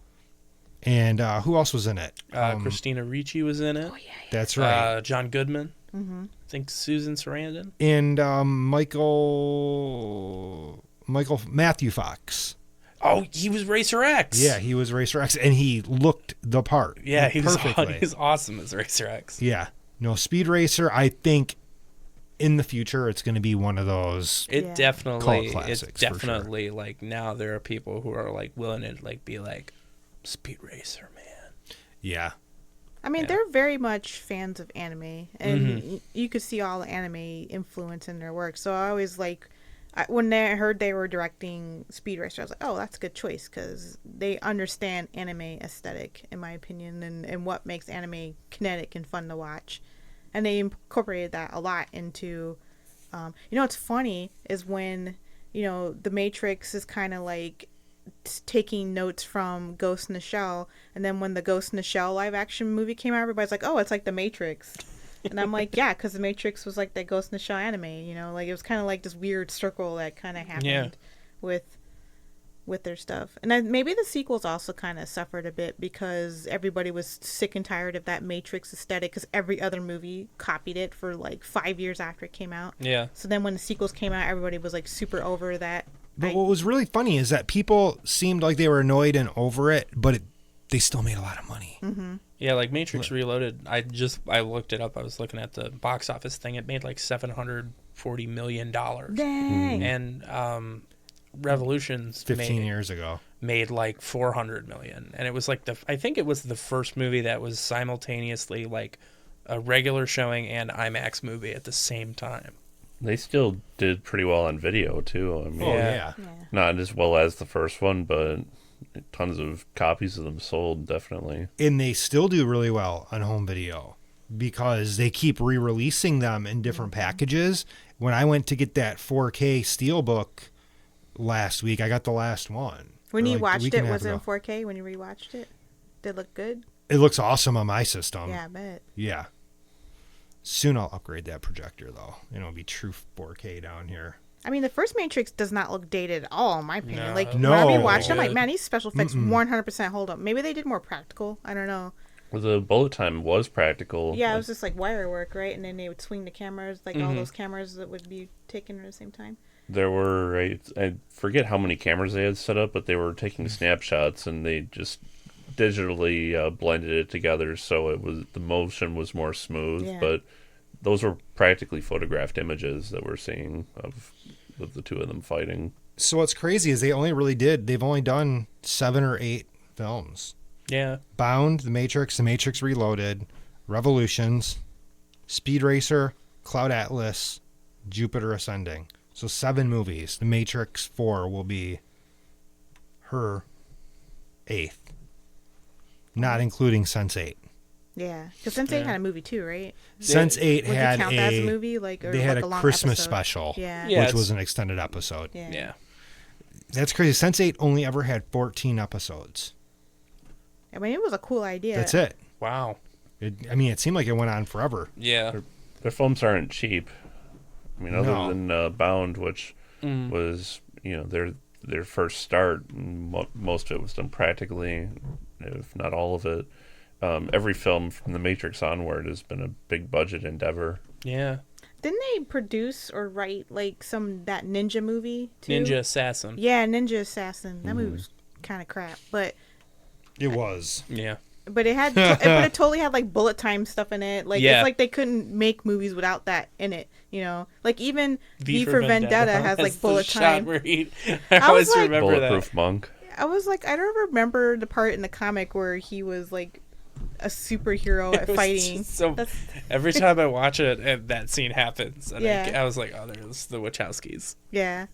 And who else was in it? Christina Ricci was in it. That's right. John Goodman. Mm-hmm. I think Susan Sarandon. And Matthew Fox. Oh, he was Racer X. Yeah, he was Racer X, and he looked the part. Yeah, he was perfectly. awesome as Racer X. Yeah. No, Speed Racer, I think in the future it's going to be one of those. It Yeah. definitely, Cult classics, it's for sure. definitely like now there are people who are like willing to like be like Speed Racer, man. Yeah. I mean, Yeah. they're very much fans of anime, and you could see all the anime influence in their work. So I always like when I heard they were directing Speed Racer, I was like, oh, that's a good choice because they understand anime aesthetic, in my opinion, and what makes anime kinetic and fun to watch. And they incorporated that a lot into, what's funny is when, The Matrix is kind of like taking notes from Ghost in the Shell, and then when the Ghost in the Shell live action movie came out, everybody's like, oh, it's like The Matrix. And I'm like, yeah, because The Matrix was like that Ghost in the Shell anime, like it was kind of like this weird circle that kind of happened with their stuff. And maybe the sequels also kind of suffered a bit because everybody was sick and tired of that Matrix aesthetic because every other movie copied it for like 5 years after it came out. Yeah. So then when the sequels came out, everybody was like super over that. But what was really funny is that people seemed like they were annoyed and over it, but they still made a lot of money. Mm-hmm. Yeah, like Matrix Reloaded, I looked it up. I was looking at the box office thing. It made like $740 million. Dang. And Revolutions 15 years ago made like 400 million. And it was like I think it was the first movie that was simultaneously like a regular showing and IMAX movie at the same time. They still did pretty well on video too. I mean, yeah. not as well as the first one, but tons of copies of them sold, definitely. And they still do really well on home video because they keep re-releasing them in different packages. When I went to get that 4K Steelbook last week, I got the last one. When you like watched it, was it in 4K when you rewatched it? Did it look good? It looks awesome on my system. Yeah, I bet. Yeah. Soon I'll upgrade that projector, though. It'll be true 4K down here. I mean, the first Matrix does not look dated at all, in my opinion. No. Like, No. when I rewatched it, I'm like, man, these special effects 100% hold up. Maybe they did more practical. I don't know. Well, the bullet time was practical. Yeah, it was just like wire work, right? And then they would swing the cameras, like all those cameras that would be taken at the same time. There were, I forget how many cameras they had set up, but they were taking snapshots and they just digitally blended it together so the motion was more smooth. Yeah. But those were practically photographed images that we're seeing of the two of them fighting. So what's crazy is they've only done 7 or 8 films. Yeah. Bound, The Matrix Reloaded, Revolutions, Speed Racer, Cloud Atlas, Jupiter Ascending. So 7 movies. The Matrix 4 will be her 8th. Not including Sense8. Yeah, because Sense8 had a movie too, right? Sense8 Would had it count as a movie? Like, or they had like a long Christmas episode? special, Yeah. which was an extended episode. Yeah. That's crazy. Sense8 only ever had 14 episodes. I mean, it was a cool idea. That's it. Wow. It seemed like it went on forever. Yeah. Their films aren't cheap. I mean, other than Bound, which was, their first start, most of it was done practically, if not all of it. Every film from The Matrix onward has been a big budget endeavor. Yeah. Didn't they produce or write like that ninja movie too? Ninja Assassin. Yeah, Ninja Assassin. That movie was kind of crap, but It was. Yeah. but it totally had like bullet time stuff in it. Like it's like they couldn't make movies without that in it. Like even V for Vendetta has like bullet time. I always like, remember Bulletproof that. Monk. I was like, I don't remember the part in the comic where he was like a superhero at fighting. So every time I watch it, and that scene happens, and Yeah. I was like, oh, there's the Wachowskis. Yeah.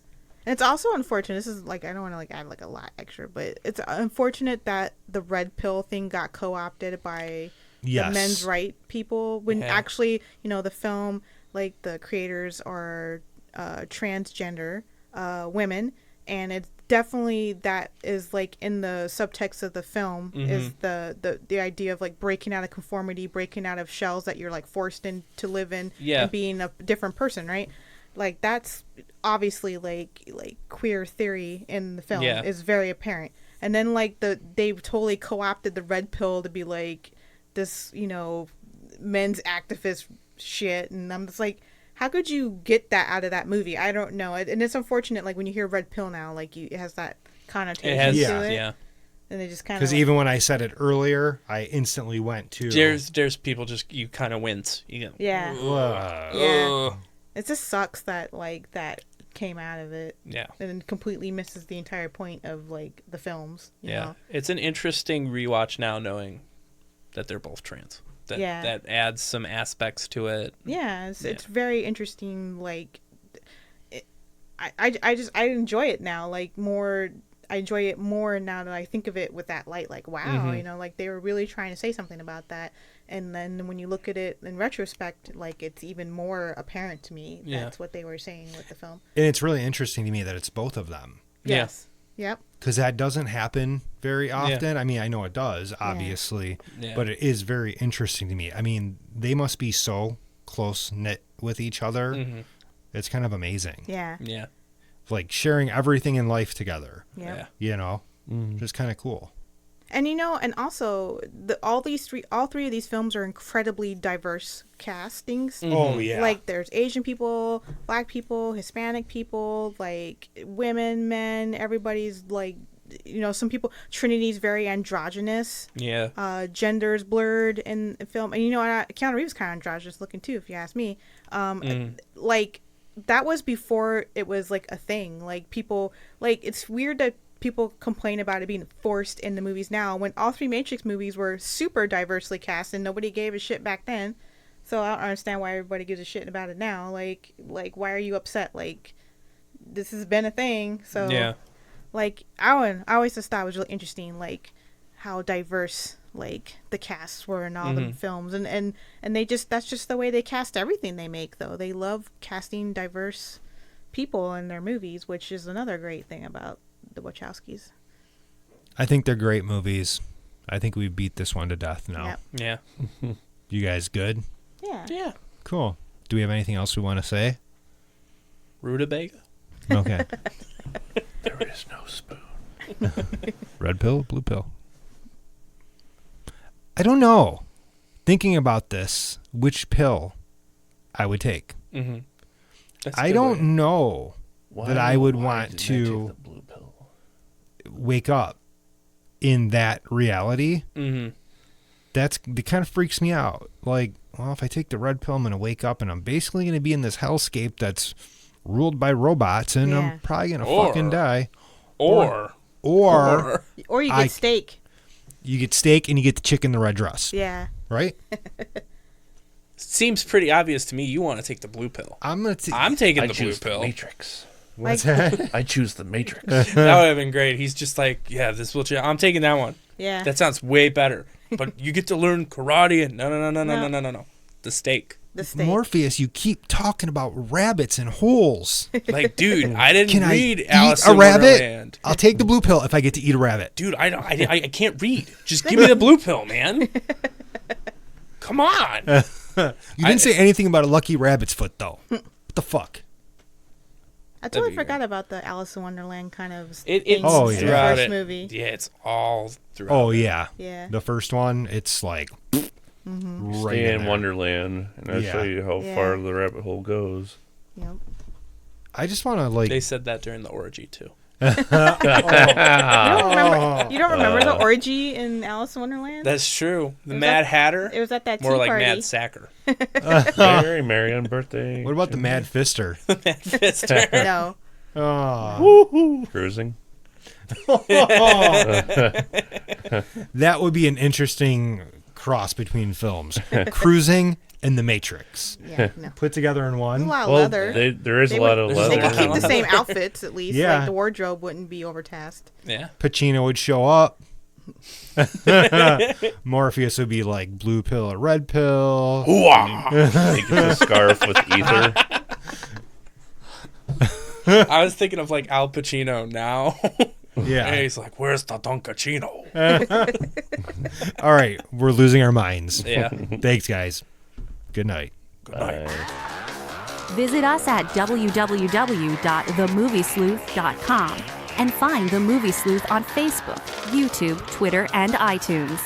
And it's also unfortunate. This is like, I don't want to like add like a lot extra, but it's unfortunate that the red pill thing got co-opted by the men's right people when actually, the film, like the creators are transgender women, and it's definitely that is like in the subtext of the film is the idea of like breaking out of conformity, breaking out of shells that you're like forced in to live in and being a different person, right? Like that's obviously like queer theory in the film is very apparent. And then like they totally co-opted the red pill to be like this, men's activist shit, and I'm just like, how could you get that out of that movie? I don't know. And it's unfortunate, like when you hear red pill now, like it has that connotation to it. Yeah. And they just kind of because even when I said it earlier, I instantly went to There's people you kind of wince. You go, yeah. Ugh. It just sucks that like that came out of it. Yeah. And then completely misses the entire point of like the films. You know? It's an interesting rewatch now, knowing that they're both trans. That adds some aspects to it. Yeah, it's very interesting. Like, I enjoy it now, like more. I enjoy it more now that I think of it with that light. Like, wow, you know, like they were really trying to say something about that. And then when you look at it in retrospect, like it's even more apparent to me that's what they were saying with the film. And it's really interesting to me that it's both of them. Yes. Yep. Because that doesn't happen very often. I mean, I know it does, obviously, but it is very interesting to me. I mean, they must be so close-knit with each other. It's kind of amazing. Yeah. Yeah. Like sharing everything in life together. Yeah. You know? Just kind of cool. And you know, and also all three of these films are incredibly diverse castings. Oh yeah. Like there's Asian people, Black people, Hispanic people, like women, men, everybody's like, you know, some people, Trinity's very androgynous. Yeah. Gender's blurred in the film. And you know, Keanu Reeves kind of androgynous looking too, if you ask me. Like that was before it was like a thing. Like people, like it's weird that people complain about it being forced in the movies now when all three Matrix movies were super diversely cast and nobody gave a shit back then. So I don't understand why everybody gives a shit about it now. Like why are you upset? Like this has been a thing. So yeah. Like I always just thought it was really interesting, like how diverse like the casts were in all the films, and they just, that's just the way they cast everything they make. Though they love casting diverse people in their movies, which is another great thing about the Wachowskis. I think they're great movies. I think we beat this one to death now. Yep. Yeah. You guys good? Yeah. Yeah. Cool. Do we have anything else we want to say? Rutabaga. Okay. There is no spoon. Red pill, blue pill. I don't know. Thinking about this, which pill I would take. I don't know that I would want to the blue pill? wake up in that reality. That kind of freaks me out. Like, well, if I take the red pill, I'm going to wake up and I'm basically going to be in this hellscape that's ruled by robots, and I'm probably going to fucking die. Or you get steak. You get steak and you get the chick in the red dress. Yeah. Right? Seems pretty obvious to me you want to take the blue pill. I'm taking I the blue choose pill. the Matrix. What's that? I choose the Matrix. That would have been great. He's just like, yeah, this will. I'm taking that one. Yeah. That sounds way better. But you get to learn karate and no. The steak. The steak. Morpheus, you keep talking about rabbits and holes. Like, dude, I didn't Can read I Alice eat a in rabbit? Wonderland. I'll take the blue pill if I get to eat a rabbit. Dude, I can't read. Just give me the blue pill, man. Come on. You didn't say anything about a lucky rabbit's foot, though. What the fuck? I totally forgot about the Alice in Wonderland kind of It's thing Oh, in yeah. the throughout first it. movie. Yeah, it's all throughout. Oh, yeah. Yeah. The first one, it's like right Stay in there. Wonderland, and I'll show you how far the rabbit hole goes. Yep. I just want to, like... They said that during the orgy, too. You don't remember the orgy in Alice in Wonderland? That's true. The Mad Hatter. It was at that tea More like party. Mad Sacker. Mary, Marion birthday. What about the Mad Fister? Mad Fister. No. Oh. Cruising? That would be an interesting cross between films. Cruising and The Matrix. Yeah, no. Put together in There's a one. lot of Well, leather. there is They a lot would- of there's a They leather. could keep the same outfits at least. Yeah. Like the wardrobe wouldn't be overtasked. Yeah. Pacino would show up. Morpheus would be like blue pill or red pill. Make the scarf with ether. I was thinking of like Al Pacino now. Yeah. And he's like, where's the Dunkachino? All right. We're losing our minds. Yeah. Thanks, guys. Good night. Good night. Visit us at www.themoviesleuth.com and find The Movie Sleuth on Facebook, YouTube, Twitter, and iTunes.